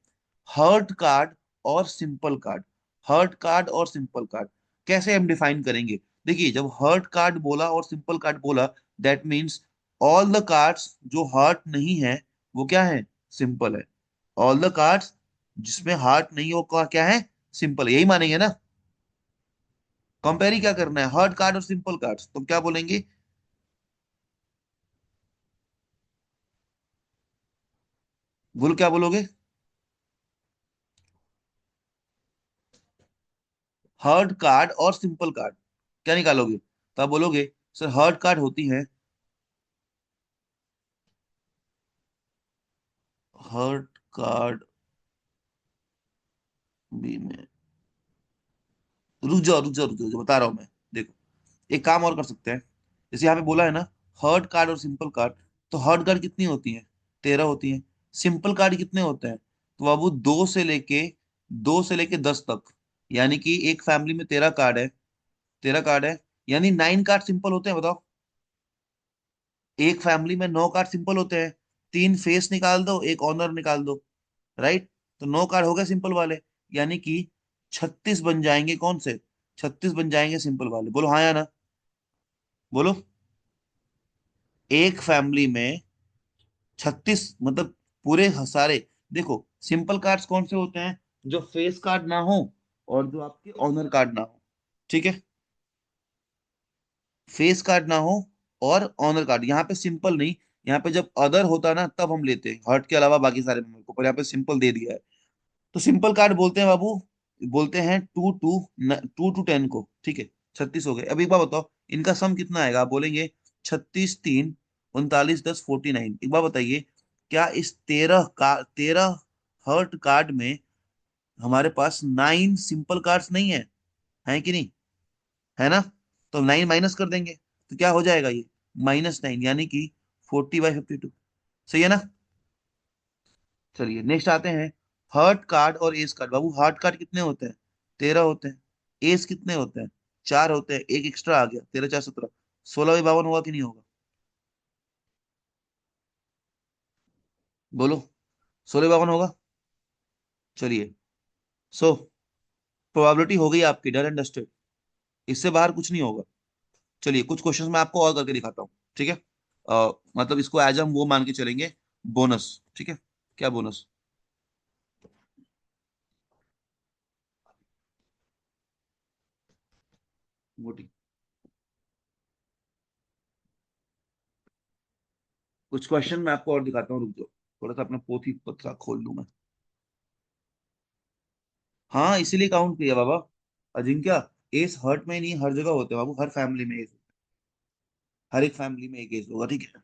A: हर्ट कार्ड और सिंपल कार्ड। हर्ट कार्ड और सिंपल कार्ड कैसे हम डिफाइन करेंगे? देखिए, जब हर्ट कार्ड बोला और सिंपल कार्ड बोला, that means all the cards जो हार्ट नहीं है वो क्या है? सिंपल है। ऑल द कार्ड्स जिसमें हार्ट नहीं है वो क्या है? सिंपल। यही मानेंगे ना? कंपेयर ही क्या करना है, हार्ट कार्ड और सिंपल कार्ड्स, तो क्या बोलेंगे? बोल, क्या बोलोगे? हार्ट कार्ड और सिंपल कार्ड क्या निकालोगे? तो आप बोलोगे सर हार्ट कार्ड होती है, हार्ट कार्ड भी में, रुक जाओ, बता रहा हूं मैं। देखो, एक काम और कर सकते हैं। जैसे यहाँ पे बोला है ना, हर्ड कार्ड और सिंपल कार्ड, तो हर्ड कार्ड कितनी होती है? 13 होती है। सिंपल कार्ड कितने होते हैं? तो बाबू 2 से लेके 10 तक, यानी कि एक फैमिली में 13 कार्ड है। 13 कार्ड है, यानी 9 कार्ड सिंपल होते हैं, बताओ। एक फैमिली में 9 कार्ड सिंपल होते हैं। 3 फेस निकाल दो, एक ऑनर निकाल दो, राइट? तो 9 कार्ड हो गए सिंपल वाले, यानी कि 36 बन जाएंगे। कौन से? 36 बन जाएंगे सिंपल वाले। बोलो हाँ या ना, बोलो। एक फैमिली में 36 मतलब पूरे सारे। देखो, सिंपल कार्ड्स कौन से होते हैं? जो फेस कार्ड ना हो और जो आपके ऑनर कार्ड ना हो, ठीक है। फेस कार्ड ना हो और ऑनर कार्ड, यहाँ पे सिंपल नहीं। यहाँ पे जब अदर होता ना तब हम लेते हैं हर्ट के अलावा बाकी सारे मेंबर को, पर यहाँ पे सिंपल दे दिया है। तो सिंपल कार्ड बोलते हैं बाबू, बोलते हैं 2 to 10 को, ठीक है। 36 हो गए। अब एक बार बताओ, इनका सम कितना आएगा? आप बोलेंगे 36 3 39 10 49। एक बार बताइए, क्या इस 13 हर्ट कार्ड में हमारे पास 9 सिंपल कार्ड्स नहीं है? है कि नहीं? है ना? तो 9 माइनस कर देंगे, तो क्या हो जाएगा ये? -9, यानी कि 40/52। सही है ना? चलिए नेक्स्ट आते हैं। हर्ट कार्ड और एस कार्ड। बाबू हार्ट कार्ड कितने होते हैं? 13 होते हैं। एस कितने होते हैं? 4 होते हैं। एक एक्स्ट्रा आ गया, 13 4 17। 16/52 होगा कि नहीं होगा? बोलो, 16/52 होगा। चलिए, सो प्रोबेबिलिटी हो गई आपकी डन एंड डस्टेड, इससे बाहर कुछ नहीं होगा। चलिए कुछ क्वेश्चंस मैं आपको और करके दिखाता हूँ, ठीक है। मतलब इसको एज हम वो मान के चलेंगे, बोनस, ठीक है। क्या बोनस? मोटी। कुछ क्वेश्चन मैं आपको और दिखाता हूँ, रुक जाओ, थोड़ा सा अपना पोथी पत्रा खोल लूं मैं। हाँ, इसीलिए काउंट किया बाबा। अजिंक्य, एस हर्ट में नहीं, हर जगह होते हैं बाबू, हर फैमिली में एस, हर एक फैमिली में एक एस होगा, ठीक है।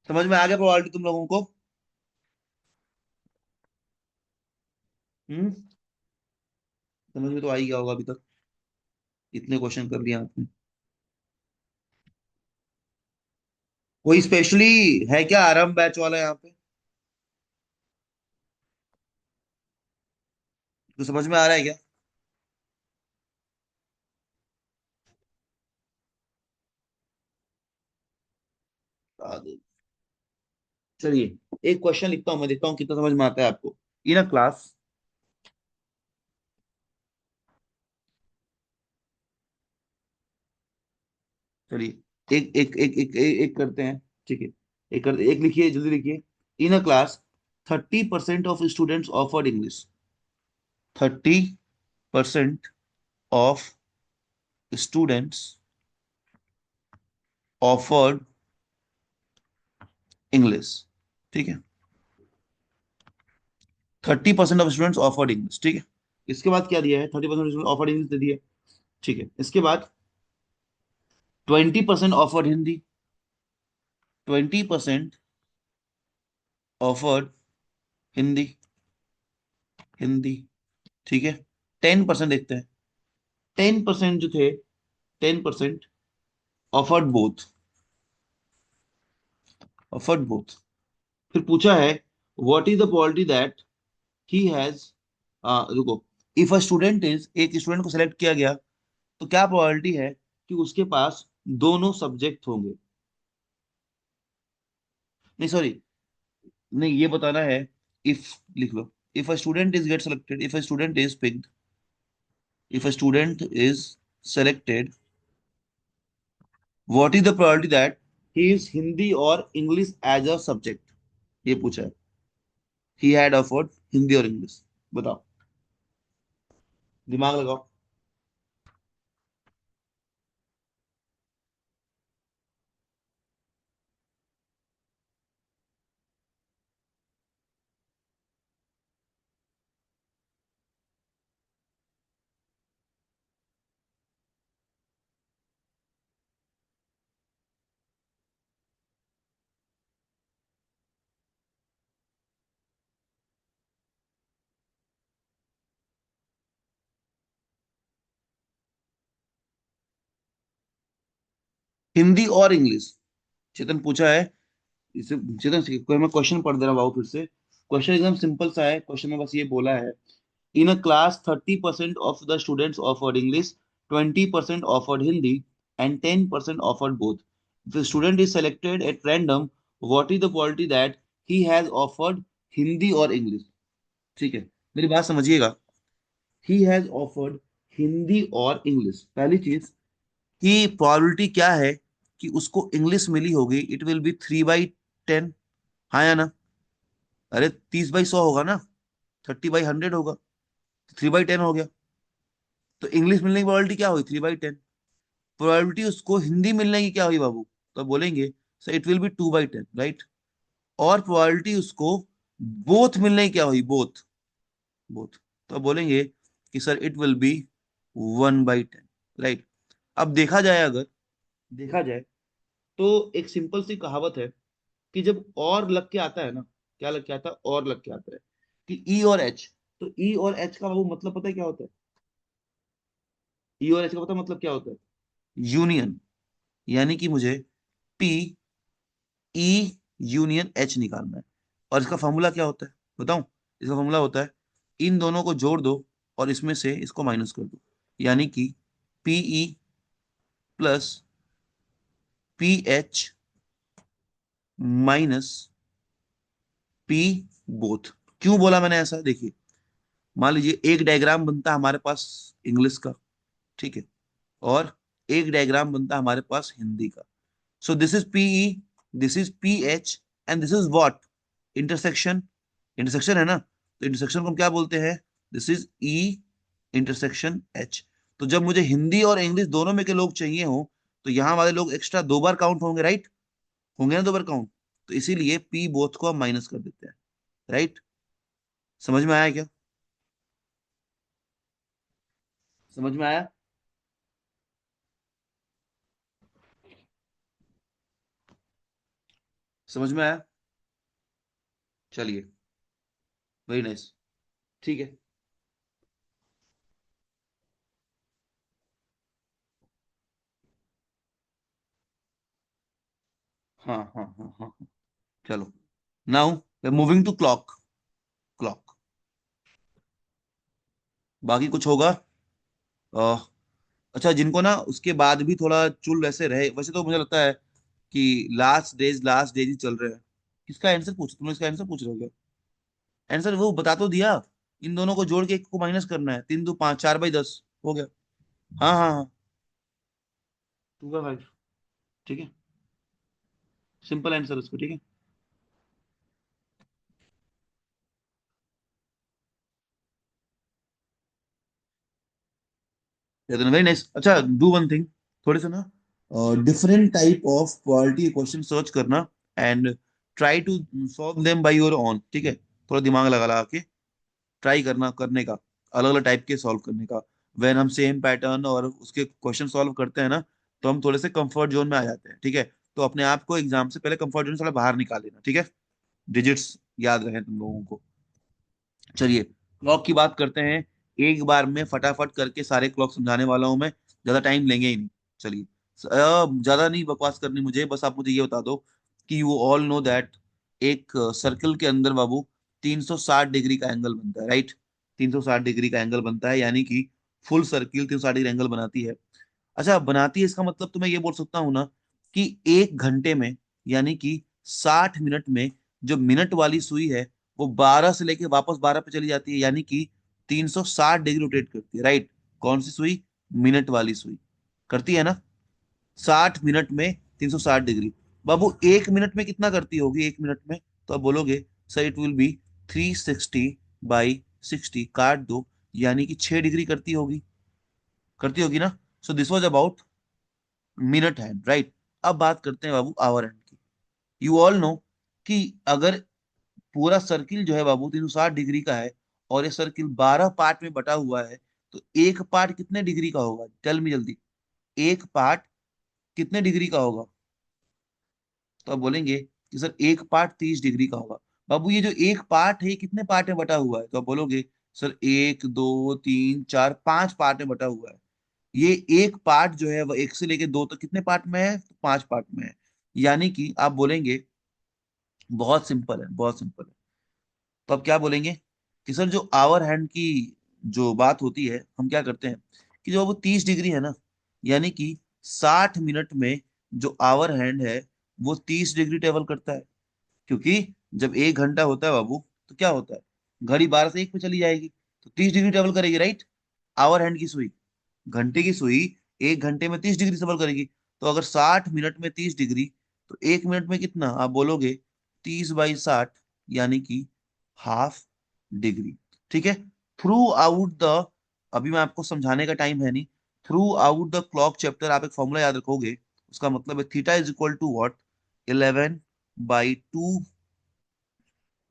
A: समझ में आ गया प्रोबेबिलिटी तुम लोगों को? हम्म। समझ में तो आ ही गया होगा अभी तक, इतने क्वेश्चन कर लिया आपने। कोई स्पेशली है क्या आराम बैच वाला यहाँ पे? तो समझ में आ रहा है क्या? आ दो। चलिए, एक क्वेश्चन लिखता हूँ मैं, देखता हूँ कितना समझ में आता है आपको। इन अ क्लास, चलिए एक करते हैं, ठीक है। एक लिखिए, जल्दी लिखिए। In a class 30% of students offered English, 30% of students offered English, ठीक है। 30% ऑफ स्टूडेंट्स ऑफर्ड इंग्लिश, ठीक है। इसके बाद क्या दिया है? 30% ऑफर्ड इंग्लिश दे दिया, ठीक है। इसके बाद 20% ऑफर्ड हिंदी, 20% ऑफर्ड हिंदी, हिंदी, ठीक है। 10% देखते हैं, 10% जो थे, 10% ऑफर्ड बोथ, ऑफर्ड बोथ। फिर पूछा है what is the probability that he has, रुको, इफ अ स्टूडेंट इज, एक स्टूडेंट को सिलेक्ट किया गया, तो क्या प्रोबेबिलिटी है कि उसके पास दोनों सब्जेक्ट होंगे? नहीं सॉरी, नहीं ये बताना है। इफ, लिख लो, if a student is get selected, if a student is picked, if a student is selected, what is the probability that he is Hindi और इंग्लिश एज अ सब्जेक्ट, ये पूछा है। ही हैड ऑफर्ड हिंदी और इंग्लिश, बताओ, दिमाग लगाओ। हिंदी और इंग्लिश, चेतन पूछा है। इसे चेतन कोई, मैं क्वेश्चन पढ़ दे रहा हूँ फिर से। क्वेश्चन एकदम सिंपल सा है, क्वेश्चन में बस ये बोला है, in a class 30% of the students offered English, 20% offered Hindi and 10% offered both. The student is selected at random, what is the probability that he has offered Hindi और इंग्लिश, ठीक है। मेरी बात समझिएगा, ही हैज ऑफर्ड हिंदी और इंग्लिश, पहली चीज कि प्रोबेबिलिटी क्या है कि उसको इंग्लिश मिली होगी, इट विल बी 3/10, हाँ या ना? अरे 30/100 होगा ना, 30/100 होगा, 3/10 हो गया। तो इंग्लिश मिलने की प्रोबेबिलिटी क्या हुई? 3/10। प्रोबेबिलिटी उसको हिंदी मिलने की क्या हुई बाबू? तो बोलेंगे sir it will B 2/10, right. और प्रोबेबिलिटी उसको बोथ मिलने की क्या हुई? Both, both. तो बोलेंगे कि sir it will B 1/10, right. अब देखा जाए, अगर देखा जाए तो एक सिंपल सी कहावत है कि जब और लग के आता है ना, क्या लग के आता है? और लग के आता है कि ई और एच, तो ई और एच का बाबू मतलब पता है क्या होता है? ई और एच का पता है मतलब क्या होता है? यूनियन। यानी कि मुझे पी ई यूनियन एच निकालना है। और इसका फॉर्मूला क्या होता है बताऊं? इसका फॉर्मूला होता है, इन दोनों को जोड़ दो और इसमें से इसको माइनस कर दो, यानी कि P E plus P H minus P both. क्यों बोला मैंने ऐसा, देखिए मान लीजिए एक डायग्राम बनता है हमारे पास इंग्लिश का, ठीक है, और एक डायग्राम बनता है हमारे पास हिंदी का। So this is P E, this is P H, and this is what, intersection. Intersection है ना, तो इंटरसेक्शन को हम क्या बोलते हैं, this is E intersection H. तो जब मुझे हिंदी और इंग्लिश दोनों में के लोग चाहिए हो, तो यहाँ वाले लोग एक्स्ट्रा दो बार काउंट होंगे, राइट, होंगे ना दो बार काउंट। तो इसीलिए पी बोथ को हम माइनस कर देते हैं, राइट। समझ में आया क्या, समझ में आया। समझ में आया, चलिए, वेरी नाइस, ठीक है। हाँ हाँ हाँ हाँ हाँ। चलो, now moving to clock. Clock, बाकी कुछ होगा। अह, अच्छा, जिनको ना उसके बाद भी थोड़ा चुल वैसे रहे, वैसे तो मुझे लगता है कि लास्ट डेज ही चल रहे हैं। किसका आंसर पूछ, तुम लोग इसका आंसर पूछ रहे हो क्या? आंसर वो बता तो दिया, इन दोनों को जोड़ के एक को माइनस करना है, 3 2 5, 4/10 हो गया। हाँ हाँ हाँ, 2/5, ठीक है, सिंपल आंसर उसको, ठीक है। Very nice. अच्छा, डू वन थिंग, थोड़े से ना different type of quality question search करना, and try to solve them by your own, ठीक है। थोड़ा दिमाग लगा लगा के ट्राई करना, करने का, अलग अलग टाइप के सॉल्व करने का। वेन हम सेम पैटर्न और उसके क्वेश्चन सॉल्व करते हैं ना, तो हम थोड़े से कंफर्ट जोन में आ जाते हैं, ठीक है। तो अपने आप को एग्जाम से पहले कंफर्ट जोन से थोड़ा बाहर निकाल लेना, ठीक है। डिजिट्स याद रहे तुम लोगों को। चलिए, क्लॉक की बात करते हैं। एक बार में फटाफट करके सारे क्लॉक समझाने वाला हूं मैं, ज्यादा टाइम लेंगे ही नहीं। चलिए, ज्यादा नहीं बकवास करनी मुझे, बस आप मुझे ये बता दो कि यू ऑल नो दैट एक सर्कल के अंदर बाबू 360 डिग्री का एंगल बनता है, राइट। 360 डिग्री का एंगल बनता है, यानी कि फुल सर्किल 360 डिग्री एंगल बनाती है। अच्छा, बनाती है इसका मतलब तो मैं ये बोल सकता हूँ ना कि एक घंटे में, यानी कि 60 मिनट में, जो मिनट वाली सुई है वो 12 से लेके वापस 12 पे चली जाती है, यानी कि 360 डिग्री रोटेट करती है, राइट। कौन सी सुई, मिनट वाली सुई, करती है ना 60 मिनट में 360 डिग्री। बाबू एक मिनट में कितना करती होगी, एक मिनट में, तो आप बोलोगे सर इट विल बी 360/60, काट दो, यानी कि 6 डिग्री करती होगी ना। So this was about minute hand, right. अब बात करते हैं बाबू आवर हैंड की। यू ऑल नो कि अगर पूरा सर्किल जो है बाबू 360 डिग्री का है, और ये सर्किल 12 पार्ट में बटा हुआ है, तो एक पार्ट कितने डिग्री का होगा, टेल मी जल्दी। एक पार्ट कितने डिग्री का होगा, तो आप बोलेंगे कि सर एक पार्ट 30 डिग्री का होगा। बाबू ये जो एक पार्ट है ये कितने पार्ट में बटा हुआ है, तो आप बोलोगे सर 1 2 3 4 5 पार्ट में बटा हुआ है। ये एक पार्ट जो है वह 1 से लेके 2 तक कितने पार्ट में है, तो 5 पार्ट में है। यानी कि आप बोलेंगे, बहुत सिंपल है, बहुत सिंपल है। तो आप क्या बोलेंगे कि सर जो आवर हैंड की जो बात होती है, हम क्या करते हैं कि जो वो 30 डिग्री है ना, यानी कि 60 मिनट में जो आवर हैंड है वो 30 डिग्री ट्रेवल करता है। क्योंकि जब एक घंटा होता है बाबू, तो क्या होता है, घड़ी 12 से 1 पे चली जाएगी, तो 30 डिग्री ट्रेवल करेगी, राइट। आवर हैंड की सुई, घंटे की सुई एक घंटे में 30 डिग्री सफर करेगी। तो अगर 60 मिनट में 30 डिग्री, तो एक मिनट में कितना, आप बोलोगे 30/60, यानी कि हाफ डिग्री, ठीक है। थ्रू आउट द, अभी मैं आपको समझाने का टाइम है नहीं, throughout the clock chapter आप एक फॉर्मूला याद रखोगे, उसका मतलब है theta is equal to what, 11/2,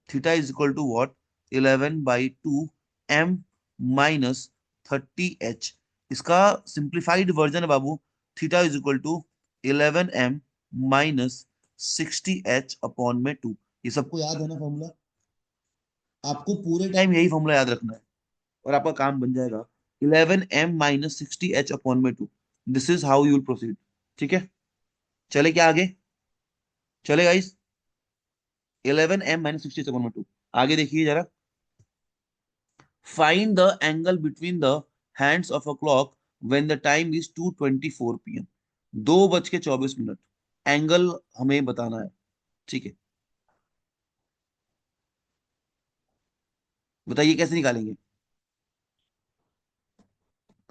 A: theta is equal to what, 11/2 m minus 30 h. इसका सिंप्लीफाइड वर्जन है बाबू, theta is equal to 11 m minus 60 एच/2। ये सबको याद है ना फॉर्मूला, आपको पूरे टाइम यही फॉर्मूला याद रखना है और आपका काम बन जाएगा। 11 m - 60 h/2, this is how you will proceed, ठीक है। चले क्या आगे, चले गाइस, 11 m - 60 h/2, आगे देखिए जरा। Find the angle between the hands of a clock when the time is 2:24 p.m. 2:24 angle हमें बताना है, ठीक है, बताइए कैसे निकालेंगे।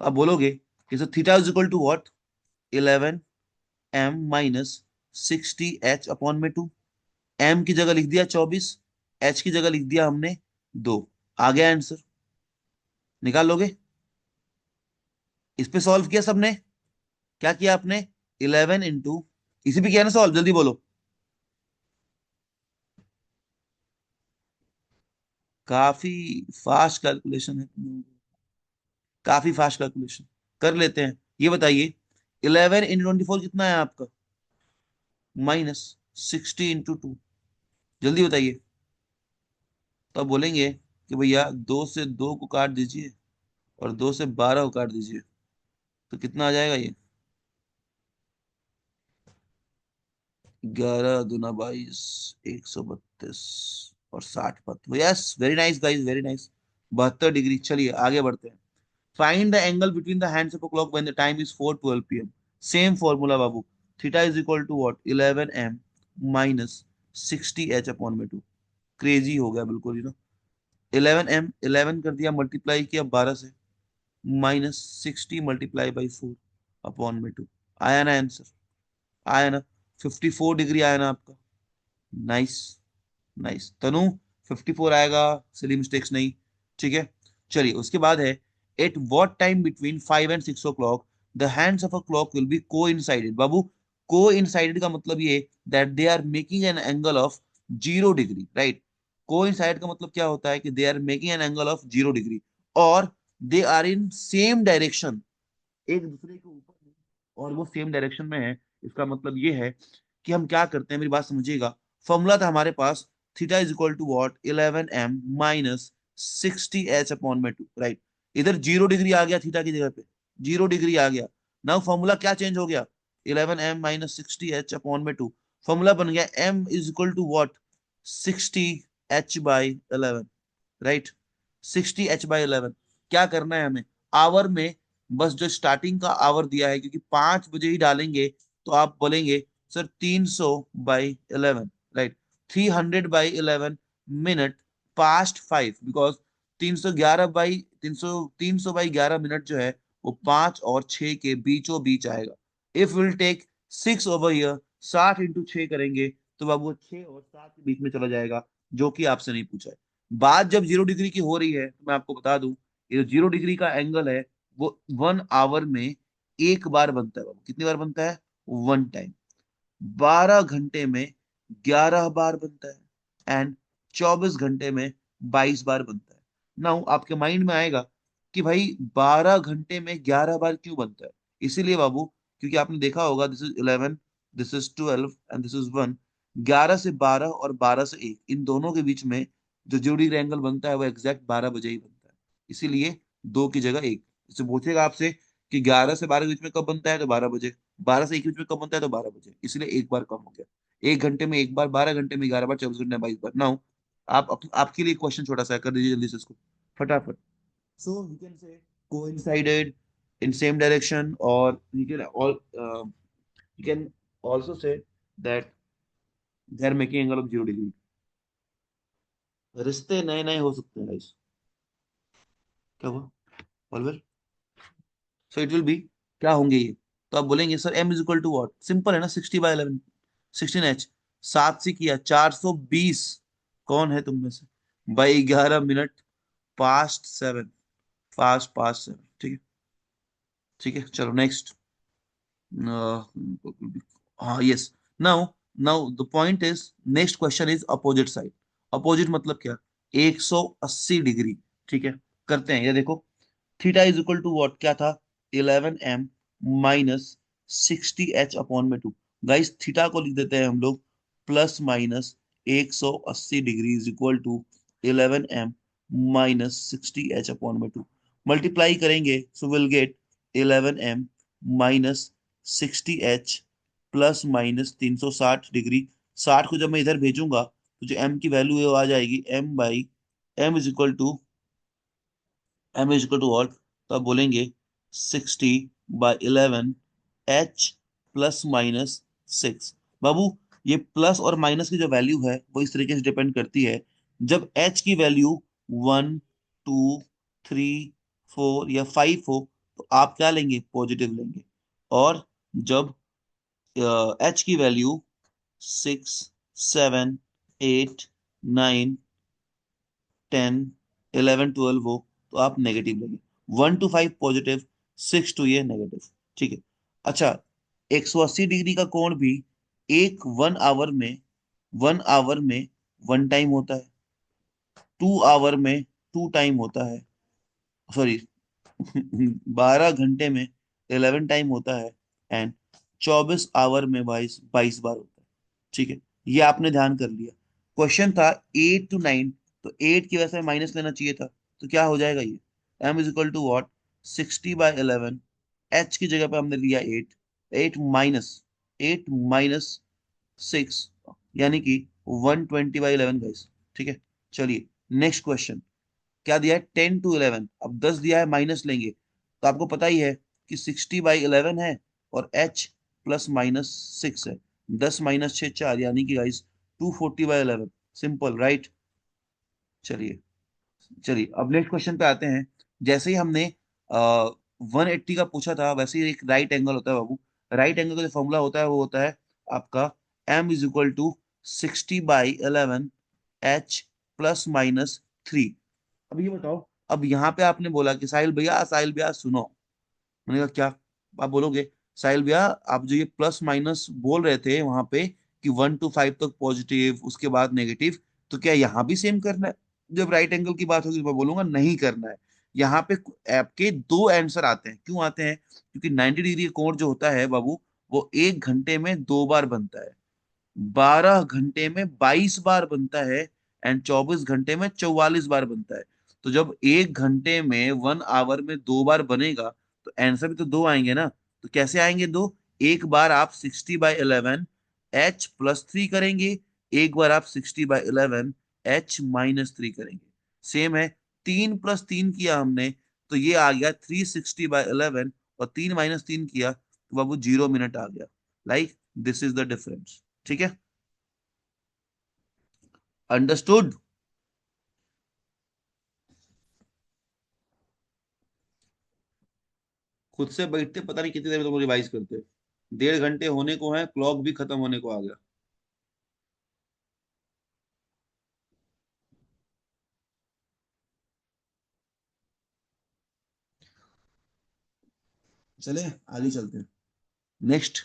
A: तो आप बोलोगे कि sir theta is equal to what, 11 m minus 60 h upon में 2। m की जगह लिख दिया 24, h की जगह लिख दिया हमने 2। आ गया आंसर, निकाल लोगे। इस पे सॉल्व किया सबने, क्या किया आपने, 11 इंटू, इसी पे किया ना सॉल्व, जल्दी बोलो। काफी फास्ट कैलकुलेशन है तुम लोगों की, काफी फास्ट कैलकुलेशन कर लेते हैं। ये बताइए 11 इंटू 24 कितना है आपका, -60 इंटू 2, जल्दी बताइए। तो आप बोलेंगे कि भैया 2 से 2 को काट दीजिए और 2 से 12 को काट दीजिए, तो कितना आ जाएगा ये, 11 दूना 22, 132 और 60 पद। Yes, very nice guys, very nice, 72 degree. चलिए आगे बढ़ते हैं। Find the angle between the hands of a clock when the time is 4:12 p.m. Same formula बाबू, theta is equal to what, 11 m minus 60 h upon में 2। क्रेजी हो गया बिल्कुल, 11 m, 11 कर दिया, मल्टीप्लाई किया 12 से, -60 × 4/4 आया ना आंसर, आया ना, 54 डिग्री आया ना आपका। नाइस, नाइस तनु, 54 आएगा, सिली मिस्टेक्स नहीं। ठीक है, चलिए उसके बाद है, at what time between 5 and 6 o'clock the hands of a clock will be coincided. बाबू, को इंसाइडेड का मतलब ये that they are making an angle of 0 degree, right. Coincide का मतलब क्या होता है कि they are making an angle of 0 degree, और they are in same direction, एक दूसरे के ऊपर है, और वो सेम डायरेक्शन में है। इसका मतलब ये है कि हम क्या करते हैं, मेरी बात समझिएगा। फॉर्मूला था हमारे पास, theta is equal to what, 11 m minus 60 h upon में 2, राइट। इधर 0 डिग्री आ गया, थीटा की जगह पे 0 डिग्री आ गया। नाउ फॉर्मूला क्या चेंज हो गया, 11 m माइनस 60 h अपॉन में 2। फॉर्मूला बन गया m is equal to what, 60 h/11, right. 60 h/11। क्या करना है हमें, आवर में, बस जो स्टार्टिंग का आवर दिया है, क्योंकि 5 बजे ही डालेंगे, तो आप बोलेंगे sir 300/11, right. 300/11 minute ×5, because 300 by 11 minute वो 5 और 6 के बीचों बीच आएगा। If will take 6 over year, 60 × 6 करेंगे तो बाबू वो 6 और 7 के बीच में चला जाएगा, जो कि आपसे नहीं पूछा है। बात जब 0 डिग्री की हो रही है, तो मैं आपको बता दूं, ये जो 0 डिग्री का एंगल है, वो 1 आवर में एक बार बनता है बाबू। कितनी बार बनता है, 1 टाइम। 12 घंटे में 11 बार बनता है, एंड 24 घंटे में 22 बार बनता है। नाउ आपके माइंड में आएगा कि भाई 12 घंटे में 11 बार क्यों बनता है। इसीलिए बाबू, क्योंकि आपने देखा होगा, this is 11, this is 12 and this is 1। 11 से 12 और 12 से 1, इन दोनों के बीच में जो जोड़ी एंगल बनता है वो एग्जैक्ट 12 बजे ही बनता है। इसीलिए 2 की जगह 1। जैसे पूछेगा आपसे कि 11 से 12 के बीच में कब बनता है, तो 12 बजे। 12 से 1 के बीच में कब बनता है, तो 12 बजे। इसलिए एक बार कम हो गया, 1 घंटे में एक बार, 12 घंटे में 11 बार, 24 घंटे में 22 बार। नाउ आपके लिए क्वेश्चन छोटा सा है, कर दीजिए जल्दी से इसको फटाफट। So you can say coincided in same direction, or you can also say that they are making angle of 0 degree. रिश्ते नए नए हो सकते हैं guys। क्या हुआ, all well. So it will be, क्या होंगे ये, तो आप बोलेंगे sir m is equal to what, simple है ना, 60/11, 16 h। 7 से किया 420, कौन है तुम में से, बाई 11 मिनट ×7, फास्ट पास्ट 7। ठीक है, ठीक है, चलो नेक्स्ट। हाँ yes, now, now the point is, next question is opposite side. Opposite मतलब क्या, 180 डिग्री। ठीक है, करते हैं, ये देखो, theta is equal to what, क्या था, 11 m माइनस 60 h अपॉन में 2। गाइस थीटा को लिख देते हैं हम लोग, +/-180 degree is equal to 11 m minus 60 h upon में 2। मल्टीप्लाई करेंगे so will get 11 m minus 60 h +/-360 degree. 60 को जब मैं इधर भेजूंगा, तो जो m की वैल्यू है वो आ जाएगी m/m वॉट, तो आप बोलेंगे 60/11 h +/-6। बाबू ये प्लस और माइनस की जो वैल्यू है वो इस तरीके से डिपेंड करती है। जब एच की वैल्यू 1, 2, 3, 4 या 5 हो तो आप क्या लेंगे, पॉजिटिव लेंगे। और जब एच की वैल्यू 6, 7, 8, 9, 10, 11, 12 हो तो आप नेगेटिव लेंगे। 1 to 5 पॉजिटिव, 6 to ये नेगेटिव। ठीक है। अच्छा, 180 डिग्री का कोण भी एक 1 आवर में 1 टाइम होता है, 2 आवर में 2 टाइम होता है, सॉरी 12 घंटे में 11 टाइम होता है, एंड 24 आवर में 22 बार होता है। ठीक है, ये आपने ध्यान कर लिया। क्वेश्चन था 8 to 9, तो 8 की वजह से माइनस लेना चाहिए था, तो क्या हो जाएगा ये, m is equal to what, 60/11। h की जगह पे हमने लिया 8, 8 माइनस 6 यानी कि 120/11 गाइस। ठीक है, चलिए नेक्स्ट क्वेश्चन। क्या दिया है, 10 to 11, अब 10 दिया है, माइनस लेंगे तो आपको पता ही है कि 60/11 है, और h +-6 है। 10 - 6 4, यानी कि गाइस 240/11, सिंपल राइट। चलिए, चलिए अब नेक्स्ट क्वेश्चन पे आते हैं। जैसे ही हमने 180 का पूछा था, वैसे ही एक राइट एंगल होता है बाबू। राइट एंगल का जो फॉर्मूला होता है वो होता है आपका m = 60/11 h +-3। अब ये बताओ, अब यहाँ पे आपने बोला कि साहिल भैया सुनो। मैंने कहा क्या, आप बोलोगे साहिल भैया, आप जो ये प्लस माइनस बोल रहे थे वहां पे कि 1 to 5 तक पॉजिटिव उसके बाद नेगेटिव, तो क्या यहाँ भी सेम करना है। जब राइट एंगल की बात होगी तो मैं बोलूंगा नहीं करना है। यहाँ पे आपके दो आंसर आते हैं, क्यों आते हैं, क्योंकि 90 डिग्री कोण जो होता है बाबू, वो 1 घंटे में 2 बार बनता है, 12 घंटे में 22 बार बनता है, एंड 24 घंटे में 44 बार बनता है। तो जब 1 घंटे में 1 आवर में 2 बार बनेगा, तो आंसर भी तो दो आएंगे ना। तो कैसे आएंगे दो, एक बार आप 60/11 h +3 करेंगे, एक बार आप 60/11 h-3 करेंगे। सेम है, 3 + 3 किया हमने तो ये आ गया 360/11, और 3 - 3 किया तो बाबू 0 मिनट आ गया। Like this is the difference. ठीक है, अंडरस्टूड। खुद से बैठते पता नहीं कितनी देर में तुम रिवाइज करते। 1.5 घंटे होने को है, क्लॉक भी खत्म होने को आ गया। चले आगे चलते हैं। नेक्स्ट,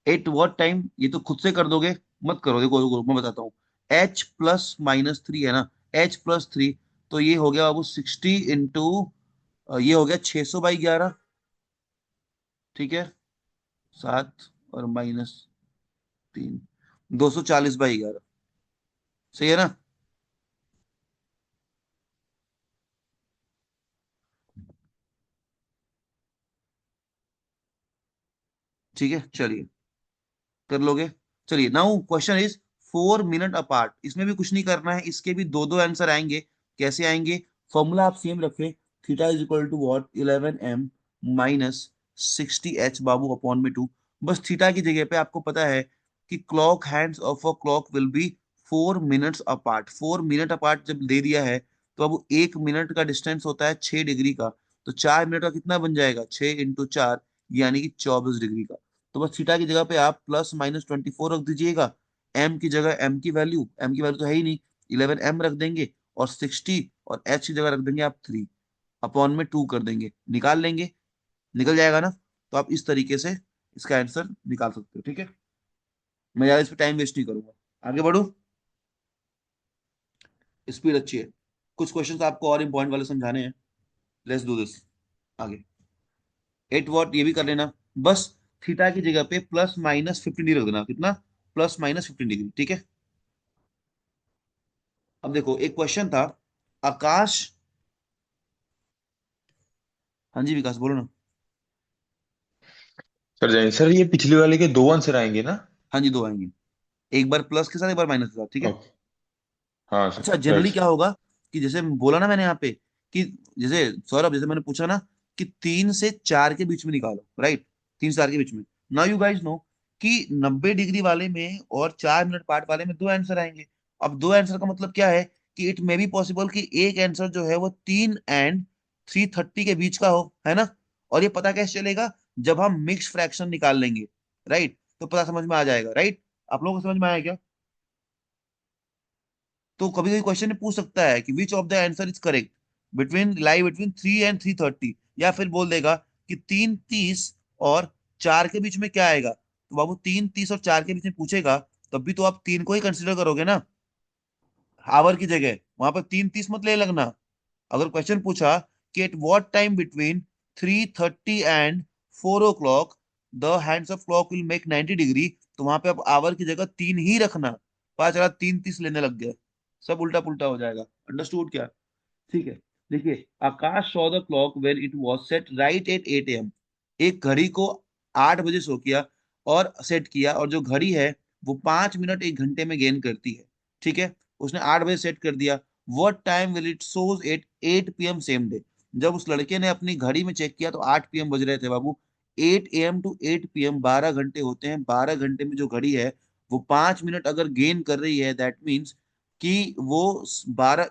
A: एट व्हाट टाइम, ये तो खुद से कर दोगे, मत करो, देखो देखो मैं बताता हूँ। h +-3 है ना, h +3, तो ये हो गया बाबू 60 इंटू, ये हो गया 600/11। ठीक है, 7 और -3, 240/11, सही है ना। ठीक है, चलिए कर लोगे। चलिए now question is 4 minute apart, इसमें भी कुछ नहीं करना है, इसके भी दो दो आंसर आएंगे। कैसे आएंगे, फॉर्मूला आप सेम रखें, theta is equal to what, 11m - 60h बाबू अपॉन में 2। बस थीटा की जगह पे आपको पता है कि clock hands of a clock will B 4 minutes apart. 4 minute apart जब दे दिया है तो अब 1 मिनट का डिस्टेंस होता है 6 डिग्री का, तो 4 मिनट का कितना बन जाएगा, 6 × 4, यानी कि 24 डिग्री का। तो बस थीटा की जगह पे आप +-24 रख दीजिएगा। एम की वैल्यू तो है ही नहीं, 11m रख देंगे, और 60, और एच की जगह रख देंगे आप 3, अपॉन में 2 कर देंगे, निकाल लेंगे, निकल जाएगा ना। तो आप इस तरीके से इसका आंसर निकाल सकते हो। ठीक है, मैं ज्यादा इस पर टाइम वेस्ट नहीं करूंगा, आगे बढ़ू, स्पीड अच्छी है। कुछ क्वेश्चंस आपको और इंपॉर्टेंट वाले समझाने हैं, लेट्स डू दिस। आगे, 8 वॉट ये भी कर लेना। बस थीटा की जगह पे +-15 रख देना, कितना, +-15 डिग्री। ठीक है, अब देखो एक क्वेश्चन था, आकाश, हाँ जी विकास बोलो ना।
B: सर जैन सर, ये पिछले वाले के दो आंसर आएंगे ना?
A: हाँ जी, दो आएंगे, एक बार प्लस के साथ, एक बार माइनस के साथ। ठीक है।
B: ओके। हाँ सर,
A: अच्छा,
B: राइट
A: जनरली क्या
B: सर।
A: होगा कि जैसे बोला ना मैंने यहाँ पे कि, जैसे सौरभ, जैसे मैंने पूछा ना कि 3 से 4 के बीच में निकालो, राइट, 3 से 4 के बीच में। नाउ यू गाइस नो कि 90 डिग्री वाले में और 4 मिनट पार्ट वाले में दो आंसर आएंगे। अब दो आंसर का मतलब क्या है कि इट मे बी पॉसिबल कि एक आंसर जो है वो 3 and 3:30 के बीच का हो, है ना। और ये पता कैसे चलेगा, जब हम मिक्स फ्रैक्शन निकाल लेंगे, राइट, तो पता समझ में आ जाएगा, राइट। आप लोगों को समझ में आया क्या? तो कभी कभी क्वेश्चन में पूछ सकता है कि which of the answer is correct between 3 and 3:30, या फिर बोल देगा कि 3:30 और 4 के बीच में क्या आएगा। तो बाबू 3:30 और 4 के बीच में पूछेगा, तब भी तो आप 3 को ही कंसिडर करोगे ना, आवर की जगह। वहां पर 3:30 मत ले लगना। अगर क्वेश्चन पूछा कि at what time between 3:30 and 4 o'clock the hands of clock will make 90 degree, तो वहां पे आप आवर की जगह 3 ही रखना। पता चला 3:30 लेने लग गए, सब उल्टा पुल्टा हो जाएगा। अंडरस्टूड क्या? ठीक है। देखिए, Akash saw the clock when it was set right at 8 a.m. एक घड़ी को 8 बजे शो किया और सेट किया, और जो घड़ी है वो 5 मिनट 1 घंटे में गेन करती है। ठीक है, उसने 8 बजे सेट कर दिया। What time will it shows at 8 p.m. Same day. जब उस लड़के ने अपनी घड़ी में चेक किया तो 8 p.m. बज रहे थे बाबू। 8 a.m. to 8 p.m. 12 घंटे होते हैं। 12 घंटे में जो घड़ी है वो 5 मिनट अगर गेन कर रही है, दैट मीन्स कि वो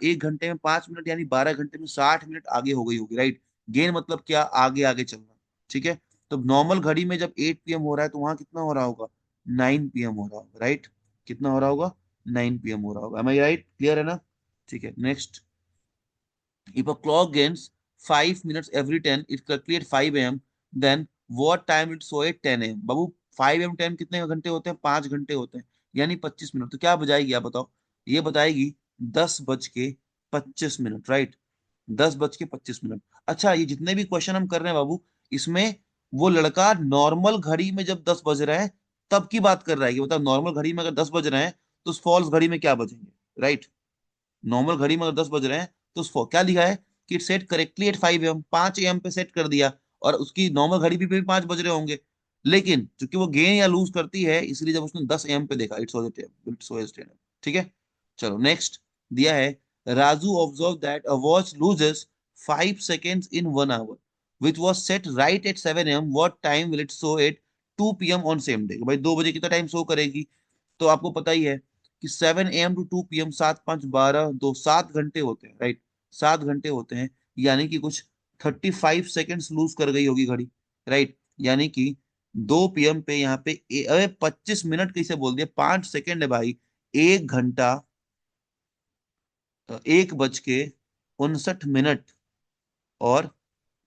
A: 1 घंटे में 5 मिनट यानी 12 घंटे में 60 मिनट आगे हो गई होगी, राइट। गेन मतलब क्या, आगे आगे चलना। ठीक है, तो नॉर्मल घड़ी में जब 8 p.m. हो रहा है तो वहां कितना हो रहा होगा, 9 p.m. हो रहा होगा, राइट। कितना हो रहा होगा, 9 p.m. हो रहा होगा। एम आई राइट? क्लियर है ना? ठीक है, next. If a clock gains 5 minutes every 10, it correctly at 5 a.m. Then what time it show at 10 a.m. Babu 5 a.m. 10 कितने घंटे होते हैं, 5 घंटे होते हैं, यानी 25 मिनट। तो क्या बजाएगी आप बताओ? ये बताएगी 10:25, राइट। 10:25। अच्छा, ये जितने भी क्वेश्चन हम कर रहे हैं बाबू, इसमें वो लड़का नॉर्मल घड़ी में जब 10 बज रहे हैं तब की बात कर रहा है कि मतलब नॉर्मल घड़ी में अगर 10 बज रहे हैं तो फॉल्स घड़ी में क्या बजेंगे, राइट। नॉर्मल घड़ी में अगर 10 बज रहे हैं तो उसको क्या लिखा है कि set correctly eight 5 a.m. 5 a.m. पे सेट कर दिया, और उसकी नॉर्मल घड़ी भी 5 बज रहे होंगे। लेकिन चूंकि वो गेन या लूज करती है, इसलिए जब उसने 10 a.m. पे देखा, इट्स 10 a.m. ठीक है। चलो नेक्स्ट। दिया है, Raju observe that a watch loses 5 seconds in 1 hour which was set right at 7 a.m. What time will it show at 2 p.m. On same day. भाई 2 बजे कितना टाइम शो करेगी? तो आपको पता ही है कि 7 a.m. to 2 p.m. 7 5 12 2 7 घंटे होते हैं, राइट। 7 घंटे होते हैं, यानी कि कुछ 35 सेकेंड्स लूज कर गई होगी घड़ी, राइट। यानी कि 2 p.m. पे यहाँ पे अरे 25 मिनट कैसे बोल दिया, 5 सेकेंड है भाई। 1 घंटा 1:59 और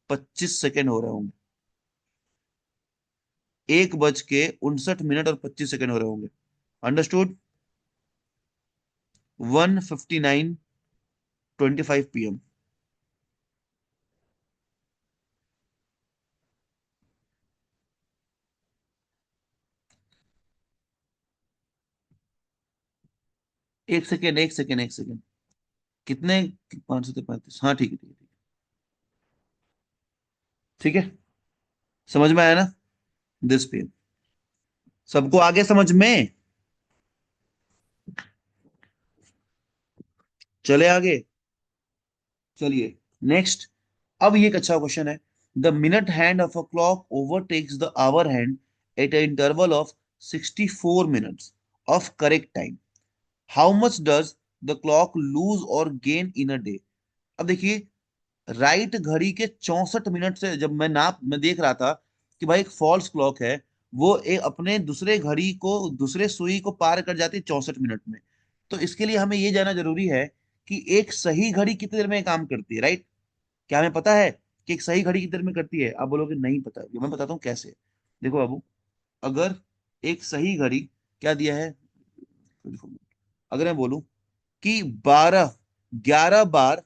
A: 25 सेकेंड हो रहे होंगे। 1:59 और 25 सेकेंड हो रहे होंगे। अंडरस्टूड? 1:59:25 p.m. एक सेकेंड कितने, 5 से 35, हाँ ठीक है ठीक है ठीक है। ठीक है, समझ में आया ना? दिस पे सबको आगे समझ में? चले आगे। चलिए नेक्स्ट। अब ये एक अच्छा क्वेश्चन है। The minute hand of a clock overtakes the hour hand at a interval of 64 minutes of correct time. How much does the clock lose और गेन इन अ डे। अब देखिए, राइट घड़ी के 64 मिनट से जब मैं देख रहा था कि भाई एक फॉल्स क्लॉक है, वो एक अपने दूसरे घड़ी को, दूसरे सुई को पार कर जाती है 64 मिनट में। तो इसके लिए हमें ये जानना जरूरी है कि एक सही घड़ी कितनी देर में काम करती है, राइट। क्या हमें पता है कि एक सही घड़ी कितनी देर में करती है? आप बोलोगे नहीं पता, ये मैं बताता हूँ कैसे। देखो बाबू, अगर एक सही घड़ी, क्या दिया है, अगर मैं बोलूं कि 11 बार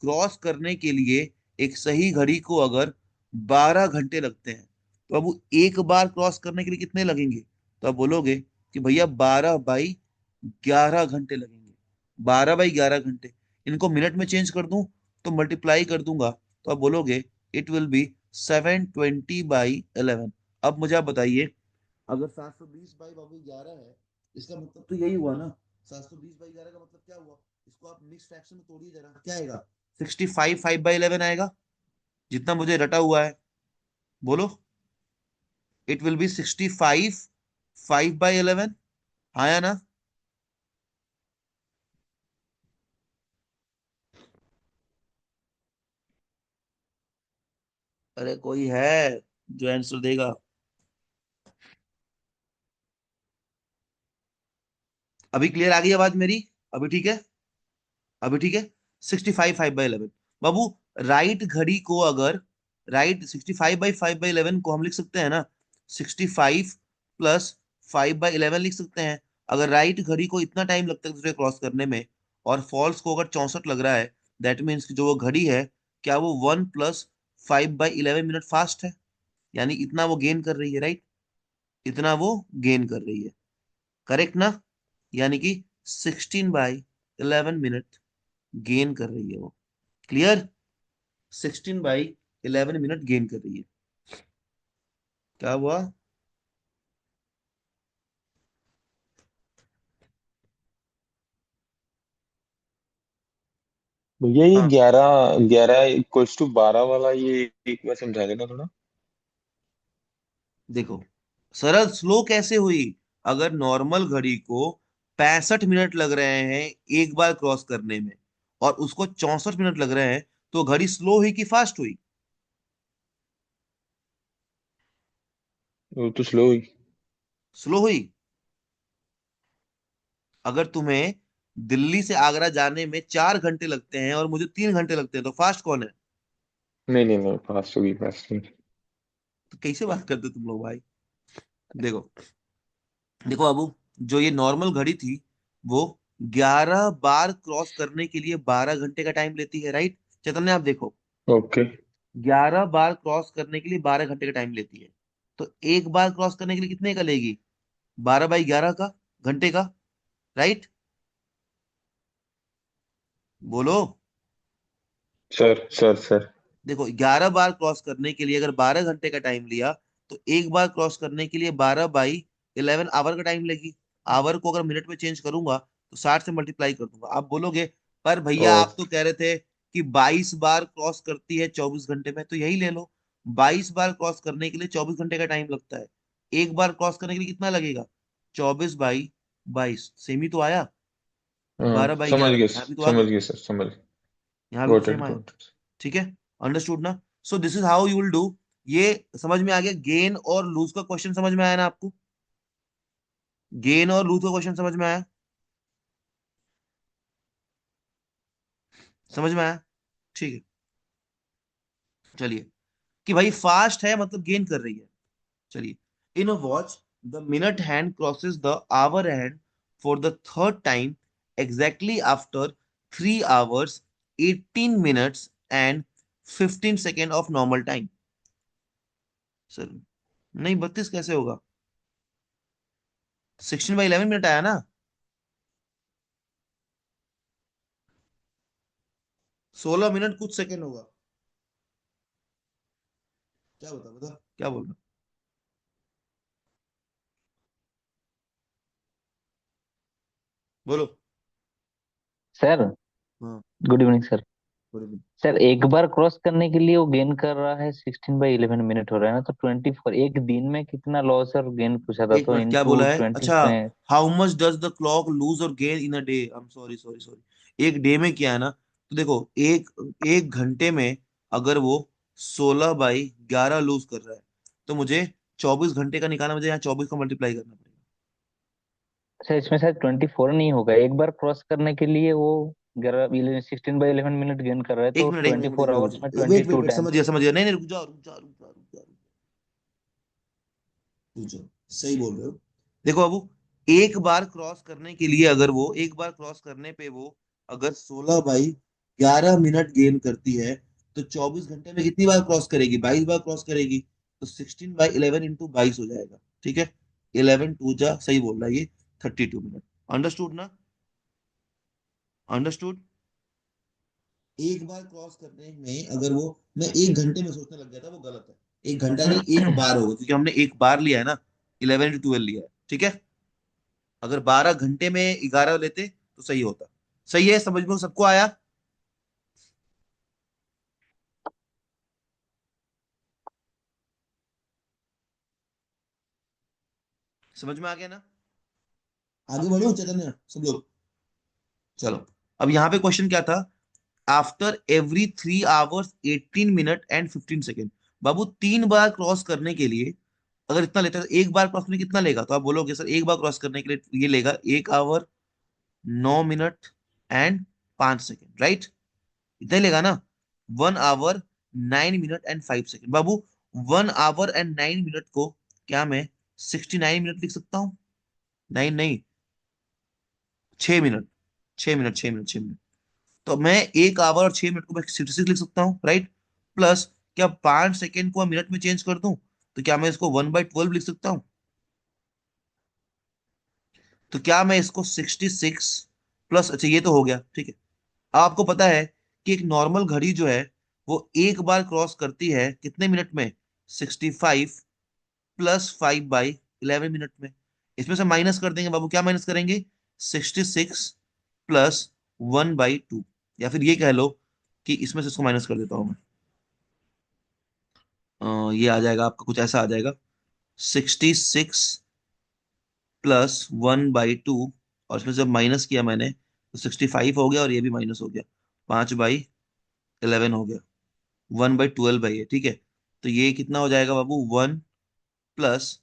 A: क्रॉस करने के लिए एक सही घड़ी को अगर 12 घंटे लगते हैं, तो अब वो एक बार क्रॉस करने के लिए कितने लगेंगे? तो आप बोलोगे कि भैया 12/11 घंटे लगेंगे। 12/11 घंटे, इनको मिनट में चेंज कर दूं तो मल्टीप्लाई कर दूंगा, तो आप बोलोगे इट विल बी 720/11। अब मुझे आप बताइए, अगर 720/11 है, इसका मतलब तो यही हुआ ना। 720/11 का मतलब क्या हुआ? इसको आप मिक्स फ्रैक्शन में तोड़िए जरा, क्या आएगा? 65 5/11 आएगा, जितना मुझे रटा हुआ है। बोलो। इट विल बी 65 5/11, हाँ या ना? अरे कोई है जो आंसर देगा? अभी क्लियर आ गई आवाज मेरी? अभी ठीक है? अभी ठीक है। 65/5/11 बाबू। राइट घड़ी को अगर, राइट 65/5/11 को हम लिख सकते हैं ना, 65 + 5/11 लिख सकते हैं। अगर राइट घड़ी को इतना टाइम लगता है दूसरे क्रॉस करने में, और फॉल्स को अगर 64 लग रहा है, दैट मीन्स कि जो वो घड़ी है, क्या वो 1 + 5/11 मिनट फास्ट है? यानी इतना वो गेन कर रही है, राइट? इतना वो गेन कर रही है, करेक्ट ना? यानी कि 16/11 मिनट गेन कर रही है वो। क्लियर? 16/11 मिनट गेन कर रही है। क्या हुआ?
B: भैया ये
A: हाँ,
B: 11 11 = 12 वाला, ये एक बार समझा देना थोड़ा।
A: देखो, सरल स्लो कैसे हुई? अगर नॉर्मल घड़ी को 65 मिनट लग रहे हैं एक बार क्रॉस करने में, और उसको 64 मिनट लग रहे हैं, तो घड़ी स्लो हुई कि फास्ट हुई?
B: वो तो स्लो हुई।
A: स्लो हुई। अगर तुम्हें दिल्ली से आगरा जाने में 4 घंटे लगते हैं और मुझे 3 घंटे लगते हैं, तो फास्ट कौन है?
B: नहीं नहीं नहीं, फास्ट हुई, फास्ट हुई।
A: तो कैसे बात करते हो तुम लोग भाई? देखो, देखो बाबू, जो ये नॉर्मल घड़ी थी, वो 11 बार क्रॉस करने के लिए 12 घंटे का टाइम लेती है, राइट? चैतन्य आप देखो,
B: ओके।
A: 11 बार क्रॉस करने के लिए 12 घंटे का टाइम लेती है। तो एक बार क्रॉस करने के लिए कितने का लेगी? 12/11 का, घंटे का, राइट? बोलो।
B: Sir sir sir.
A: देखो, 11 बार क्रॉस करने के लिए अगर 12 घंटे का टाइम लिया, तो एक बार क्रॉस करने के लिए 12/11 आवर का टाइम लेगी। आवर को अगर मिनट में चेंज करूंगा, तो 60 से मल्टीप्लाई कर दूंगा। आप बोलोगे, पर
B: ओ।
A: भैया आप तो कह रहे थे कि 22 बार क्रॉस करती है 24 घंटे में, तो यही ले लो। 22 बार क्रॉस करने के लिए 24 घंटे का टाइम लगता है। एक बार क्रॉस करने के लिए कितना लगेगा? 24/22, सेम ही तो आया।
B: हाँ,
A: बारह बाई
B: समझ
A: ग्यारह
B: गए
A: यहाँ भी तो आ
B: समझ
A: गया।
B: गए सर, समझ।
A: यहाँ भी तो
B: गॉट
A: सेम
B: इट,
A: आया।
B: Got it.
A: ठीक है, अंडरस्टूड ना? सो this is how you will do. ये समझ में आ गया? गेन और लूज का क्वेश्चन समझ में आया ना आपको? गेन और लूज का क्वेश्चन समझ में आया? समझ में आया? ठीक है, चलिए। कि भाई फास्ट है मतलब गेन कर रही है। चलिए, in a watch the minute hand crosses the hour hand for the third time exactly after 3 hours 18 minutes and 15 second of normal time. Sir, नहीं 32 कैसे होगा? 16/11 मिनट आया ना? 16 मिनट कुछ सेकेंड होगा। क्या बता, बता क्या बोल रहा? बोलो।
D: सर,
A: हाँ,
D: गुड इवनिंग सर।
A: बोलो।
D: सर, एक बार क्रॉस करने के लिए वो गेन कर रहा है 16/11 मिनट हो रहा है ना, तो 24 एक दिन में कितना लॉस और गेन पूछा था,
A: एक
D: तो
A: मिनट, क्या
D: इंटू
A: बोला है?
D: 20।
A: अच्छा, how much does the clock lose और gain in a day? I am sorry, sorry, sorry. एक डे में क्या है ना, तो देखो, एक एक घंटे में अगर वो 16/11 लूज कर रहा है, तो मुझे 24 घंटे का निकालना, मुझे यहाँ 24 का मल्टीप्लाई करना पड़ेगा।
D: अच्छा, इसमें शायद 24 नहीं होगा। एक बार क्रॉस करने के लिए वो 16/11 मिनट गेन कर रहा है,
A: एक
D: तो
A: मिनट, एक
D: ट्वेंटी
A: मिनट, एक
D: फोर
A: मिनट,
D: आवर्स में
A: wait
D: twenty
A: wait
D: two
A: wait,
D: times
A: समझ गया, समझ गया। नहीं नहीं, रुक जाओ, रुक जाओ, रुक जाओ, रुक जाओ, रुक जाओ। सही बोल रहे हो। देखो बाबू, एक बार क्रॉस करने के लिए, अगर वो एक बार क्रॉस करने पे वो अगर 16/11 मिनट गेन करती है, तो 24 घंटे में कितनी बार क्रॉस करेगी? 22 बार क्रॉस करेगी। तो 16/11 × 22 हो जाएगा। ठीक है, 11 2 जा, सही बोल रहा है ये, 32 मिनट। अंडरस्टूड ना? अंडरस्टूड? एक बार क्रॉस करने में अगर वो, मैं एक घंटे में सोचने लग गया था, वो गलत है। एक घंटा नहीं, एक बार होगा, क्योंकि हमने एक बार लिया है ना, 11 × 12 लिया है। ठीक है, अगर 12 घंटे में 11 लेते तो सही होता। सही है, समझ में सबको आया? समझ में आ गया ना? आगे बढ़ो चैतन्य सब लोग। चलो, अब यहाँ पे क्वेश्चन क्या था? After every 3 hours 18 minute and 15 second. Babu 3 bar cross करने के लिए अगर इतना लेता है तो एक बार क्रॉस करने कितना लेगा? तो आप बोलोगे सर एक बार क्रॉस करने के लिए ये लेगा 1 hour 9 minute and 5 second, right? इतना ही लेगा ना। 1 आवर 9 मिनट एंड 5 सेकेंड। बाबू 1 आवर एंड 9 मिनट को क्या मैं 69 मिनट लिख सकता हूँ? नाइन नहीं, 6 मिनट, 6 मिनट, 6 मिनट, 6 मिनट। तो मैं 1 आवर और 6 मिनट को मैं 66 लिख सकता हूँ, राइट? प्लस क्या 5 सेकेंड को मिनट में चेंज कर दूं तो क्या मैं इसको 1/12 लिख सकता हूँ? तो क्या मैं इसको 66 प्लस, अच्छा ये तो हो गया, ठीक है। अब आपको पता है कि एक नॉर्मल घड़ी जो है वो एक बार क्रॉस करती है कितने मिनट में? 65 +5/11 मिनट में। इसमें से माइनस कर देंगे बाबू, क्या माइनस करेंगे? 66 +1/2, या फिर ये कह लो कि इसमें से इसको माइनस कर देता हूँ मैं। ये आ जाएगा आपका कुछ ऐसा आ जाएगा, 66 +1/2, और इसमें जब माइनस किया मैंने तो 65 हो गया और ये भी माइनस हो गया, 5/11 हो गया, 1/12 है, ठीक है। तो ये कितना हो जाएगा बाबू? 1 प्लस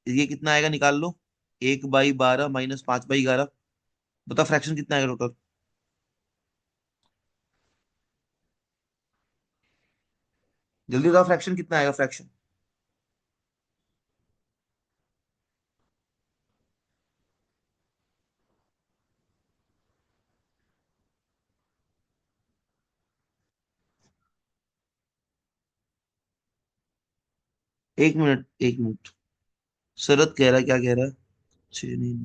A: ये कितना आएगा निकाल लो, 1/12 माइनस 5/11। बता फ्रैक्शन कितना आएगा टोटल? जल्दी बताओ फ्रैक्शन कितना आएगा, फ्रैक्शन। एक मिनट, एक मिनट। शरद कह रहा है, क्या कह रहा है? छह नहीं,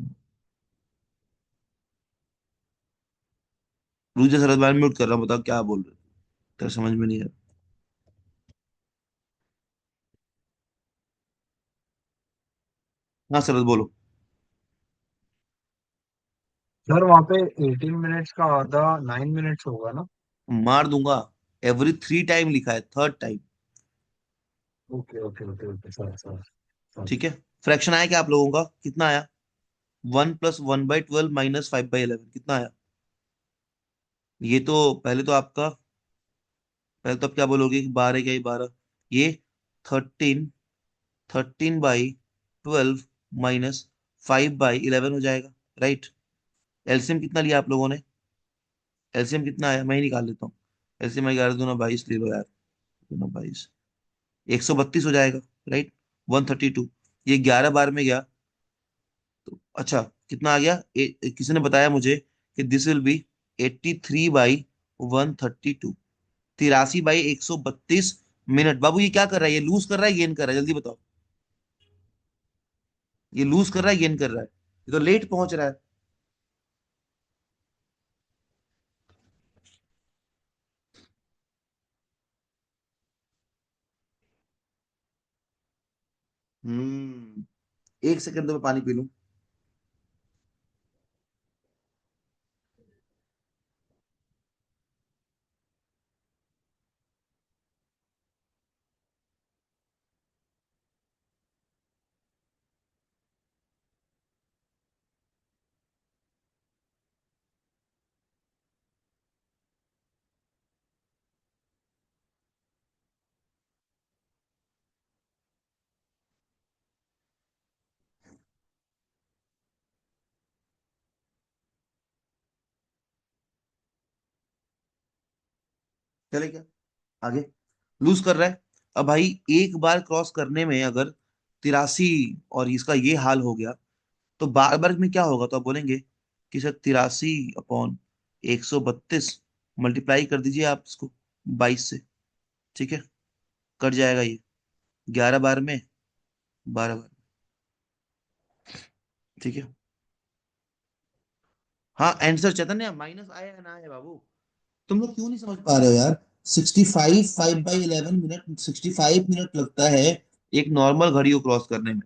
A: रुक जा शरद, मैं म्यूट कर रहा हूँ, बताओ क्या बोल रहे हो? तेरा समझ में नहीं आ रहा। हाँ शरद बोलो।
E: सर वहाँ पे 18 मिनट्स का आधा 9 मिनट्स होगा ना?
A: मार दूंगा, एवरी 3 टाइम लिखा है, third time.
E: Okay okay okay okay sir sir sir.
A: ठीक है। फ्रैक्शन आया क्या आप लोगों का? कितना आया? 1 + 1/12 माइनस 5/11 कितना आया? ये तो पहले तो आपका, पहले तो आप क्या बोलोगे कि 12 क्या, ये 12, ये 13, 13/12 माइनस 5/11 हो जाएगा, राइट? एलसीएम कितना लिया आप लोगों ने? एलसीएम कितना आया, मैं ही निकाल लेता हूँ। एलसीएम 11 दूना 22 ले लो यार, 2 22, 132 हो जाएगा, राइट? 132। ये 11 बार में गया तो अच्छा कितना आ गया? किसी ने बताया मुझे कि दिस विल बी 83/132, 83/132 मिनट। बाबू ये क्या कर रहा है? ये लूज कर रहा है गेन कर रहा है? जल्दी बताओ। ये लूज कर रहा है गेन कर रहा है? ये तो लेट पहुंच रहा है। एक सेकंड तो मैं पानी पी लूं। चले क्या आगे? लूज कर रहा है। अब भाई एक बार क्रॉस करने में अगर 83 और इसका ये हाल हो गया तो बार बार में क्या होगा? तो आप बोलेंगे कि सर 83/132 मल्टीप्लाई कर दीजिए आप इसको 22 से, ठीक है? कट जाएगा ये 11 बार में, 12 बार, ठीक है। हाँ आंसर चैतन्य माइनस आया है ना आया बाबू? तुम लोग क्यों नहीं समझ पा रहे हो यार? 65 5/11 मिनट, 65 मिनट लगता है एक नॉर्मल घड़ी को क्रॉस करने में।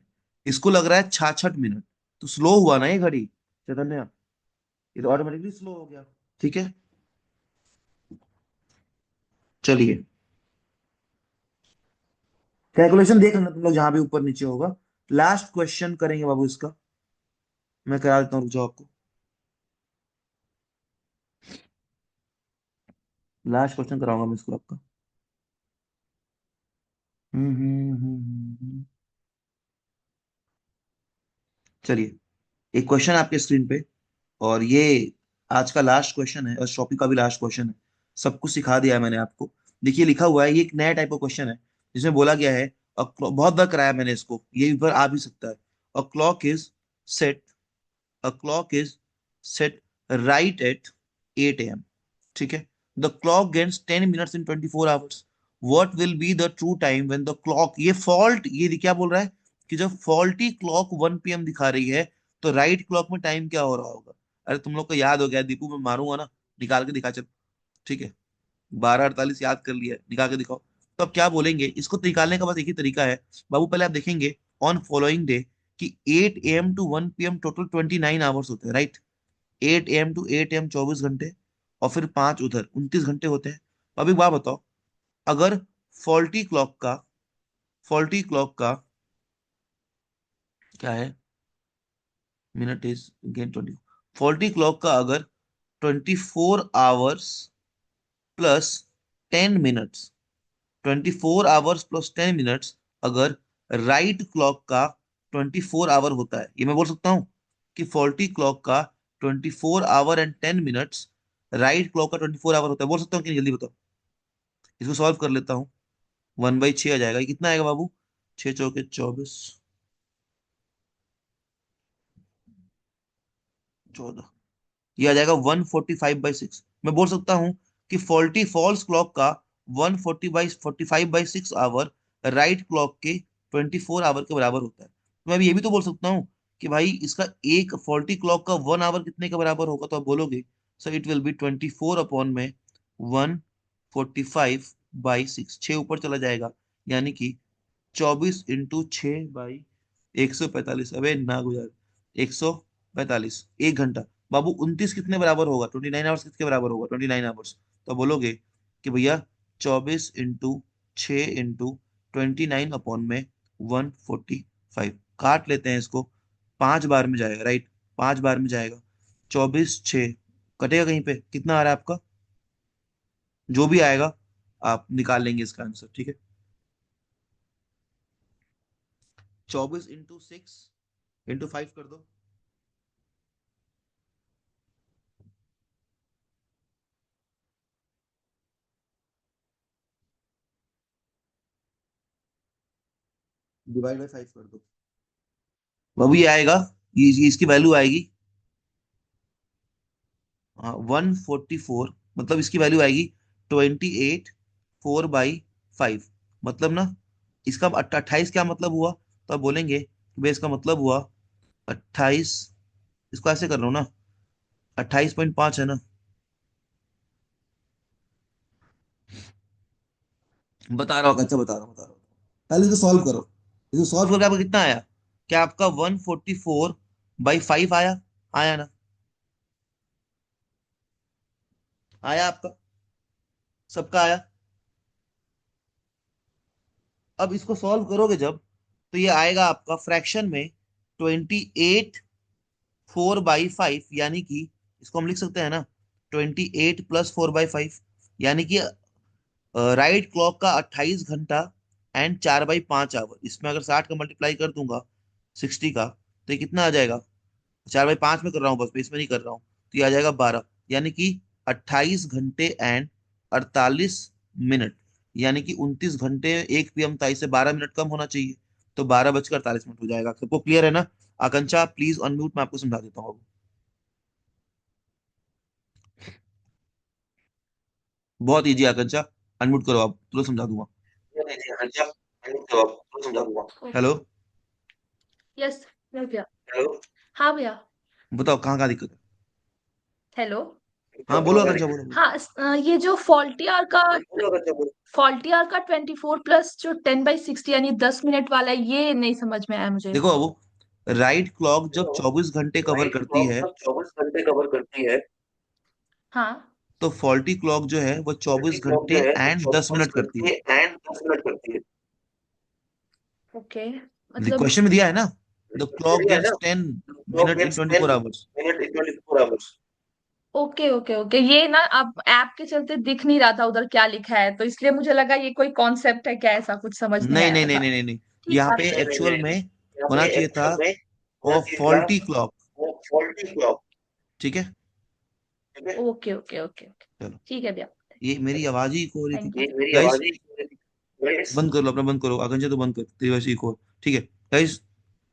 A: इसको लग रहा है 66 मिनट। तो स्लो हुआ ना ये घड़ी चैतन्य, ये तो ऑटोमेटिकली स्लो हो गया, ठीक है। चलिए कैलकुलेशन देख लेना तुम लोग जहां भी ऊपर नीचे होगा, लास्ट क्वेश्चन करेंगे बाबू इसका, मैं करा देता हूँ, रुक जाओ आपको। लास्ट क्वेश्चन कराऊंगा मैं इसको आपका। चलिए, एक क्वेश्चन आपके स्क्रीन पे, और ये आज का लास्ट क्वेश्चन है और टॉपिक का भी लास्ट क्वेश्चन है। सब कुछ सिखा दिया है मैंने आपको। देखिए लिखा हुआ है, ये एक नया टाइप का क्वेश्चन है जिसमें बोला गया है, बहुत बार कराया मैंने इसको, ये भी बार आ भी सकता है। A clock is set a clock is set right at 8 a.m. ठीक है। The clock gets 10 minutes in 24 hours। What will be the true time when the clock, ये फॉल्ट, ये क्या बोल रहा है कि जब फॉल्टी क्लॉक 1 p.m. दिखा रही है तो राइट क्लॉक में टाइम क्या हो रहा होगा। अरे तुम लोग को याद हो गया दीपू, मैं मारूंगा ना, निकाल के दिखा चल। ठीक है, 12:48 याद कर लिया है, निकाल के दिखाओ। तो अब क्या बोलेंगे, इसको निकालने का बस एक ही तरीका है बाबू। पहले आप देखेंगे ऑन फॉलोइंग डे कि 8 a.m. To 1 p.m. Total 29 hours होते हैं, राइट। 8 a.m. To 8 a.m. 24 घंटे, और फिर 5 उधर 29 घंटे होते हैं। अब एक बात बताओ, अगर फॉल्टी क्लॉक का फॉल्टी क्लॉक का क्या है, minute is gain 20, faulty clock का अगर 24 hours plus 10 minutes, 24 hours plus 10 minutes अगर राइट क्लॉक का 24 आवर होता है, ये मैं बोल सकता हूँ कि फॉल्टी क्लॉक का 24 our and 10 minutes right clock का 24 आवर होता है, बोल सकता हूँ कि नहीं, जल्दी बताओ। इसको सॉल्व कर लेता हूँ। 1/6 आ जाएगा, ये कितना आएगा बाबू, 6 चौके 24, 14, ये आ जाएगा 145/6। मैं बोल सकता हूँ कि फॉल्टी फॉल्स क्लॉक का 145/6 आवर राइट क्लॉक के 24 आवर के बराबर होता है। तो मैं अभी ये भी तो बोल सकता हूँ कि भाई इसका एक फॉल्टी क्लॉक का 1 आवर कितने के बराबर होगा, तो आप बोलोगे सर इट विल बी 24/1 145/6, 6 ऊपर चला जाएगा, यानी कि 24 × 6/145। अबे ना गुजार, 145, 1 घंटा। बाबू 29 कितने बराबर होगा, 29 आवर्स किसके बराबर होगा, 29 आवर्स। तो बोलोगे कि भैया 24 × 6 × 29/145। काट लेते हैं इसको, 5 बार में जाएगा, राइट, 5 बार में जाएगा। 24 6 कटेगा कहीं पे, कितना आ रहा है आपका, जो भी आएगा आप निकाल लेंगे इसका आंसर, ठीक है। 24 × 6 × 5 कर दो। डिवाइड बाय 5 कर दो। बाबू ये आएगा, ये इसकी वैल्यू आएगी 144, मतलब इसकी वैल्यू आएगी 28 4/5। मतलब ना, इसका 28 क्या मतलब हुआ, तो आप बोलेंगे कि भाई इसका मतलब हुआ 28, इसको ऐसे कर लो ना, 28.5 है ना। बता रहा हूँ, अच्छा बता रहा हूँ। पहले इसको सॉल्व करो, इसको सॉल्व करके आपको कितना आया, क्या आपका 144/5 आया, आया ना, आया आपका, सबका आया। अब इसको सॉल्व करोगे जब, तो ये आएगा आपका फ्रैक्शन में 28 4/5, यानी कि इसको हम लिख सकते हैं ना 28 + 4/5, यानी कि राइट क्लॉक का 28 घंटा एंड 4/5 आवर। इसमें अगर 60 का मल्टीप्लाई कर दूंगा 60 का, तो ये कितना आ जाएगा, 4/5 में कर रहा हूँ बस, इसमें नहीं कर रहा हूँ, तो ये आ जाएगा 12, यानी कि 28 घंटे एंड 48 मिनट, यानी कि 29 घंटे 1 p.m. था, इसे 12 मिनट कम होना चाहिए, तो 12 बजकर 48 मिनट हो जाएगा। सबको क्लियर है ना। आकांक्षा प्लीज अनम्यूट, मैं आपको समझा देता हूँ। बहुत इजी आकांक्षा, अनम्यूट करो आप, तुरंत समझा दूंगा। हेलो,
F: यस भैया। हाँ भैया।
A: बताओ कहाँ कहाँ दिक्कत है।
F: हेलो।
A: हाँ बोलो आकांक्षा, बोलो बोलो।
F: हाँ ये जो फॉल्टी आवर का 24 प्लस जो 10/60 यानी 10 मिनट वाला है, ये नहीं समझ में आया मुझे।
A: देखो बाबू, राइट क्लॉक जब 24 घंटे कवर करती है,
F: हाँ।
A: तो फॉल्टी क्लॉक जो है वो 24 घंटे एंड 10 मिनट करती है।
F: ओके। मतलब
A: क्वेश्चन में दिया है ना, the clock gets 10 minute in 24 hours.
F: Okay okay okay, ये ना अब ऐप के चलते दिख नहीं रहा था उधर क्या लिखा है, तो इसलिए मुझे लगा ये कोई कॉन्सेप्ट है क्या, ऐसा कुछ समझ नहीं
A: नहीं
F: आया
A: नहीं नहीं
F: था।
A: नहीं नहीं नहीं,
F: ठीक
A: यहाँ
F: है।
A: पे एक्चुअल में होना चाहिए था फॉल्टी क्लॉक। ठीक है,
F: ओके ओके ओके ओके,
A: चलो,
F: ठीक है भैया।
A: ये मेरी आवाज ही इको हो रही थी
F: थैंक यू।
A: गाइस। बंद कर लो अपना, बंद करो आकांक्षा, तो बंद कर तेरी वजह से इको। ठीक है guys,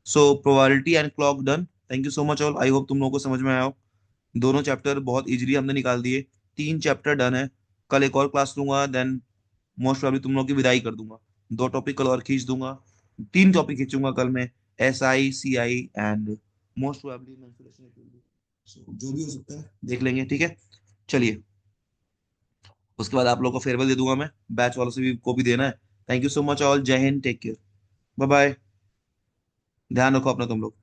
A: so probability and clock done. Thank you so much all, I hope तुम लोगों को समझ में आया हो। दोनों चैप्टर बहुत इजीली हमने निकाल दिए, 3 चैप्टर डन है। कल एक और क्लास लूंगा, देन मोस्ट प्रॉब्ली तुम लोग की विदाई कर दूंगा। 2 टॉपिक कल और खींच दूंगा, 3 टॉपिक खींचूंगा कल में, SI CI and most probably mensuration. जो भी हो सकता है देख लेंगे, ठीक है। चलिए, उसके बाद आप लोग को फेयरवेल दे दूंगा मैं, बैच वालों से भी को भी देना है। Thank you so much all, जय हिंद, टेक केयर, बाय बाय, ध्यान रखो अपना तुम लोग।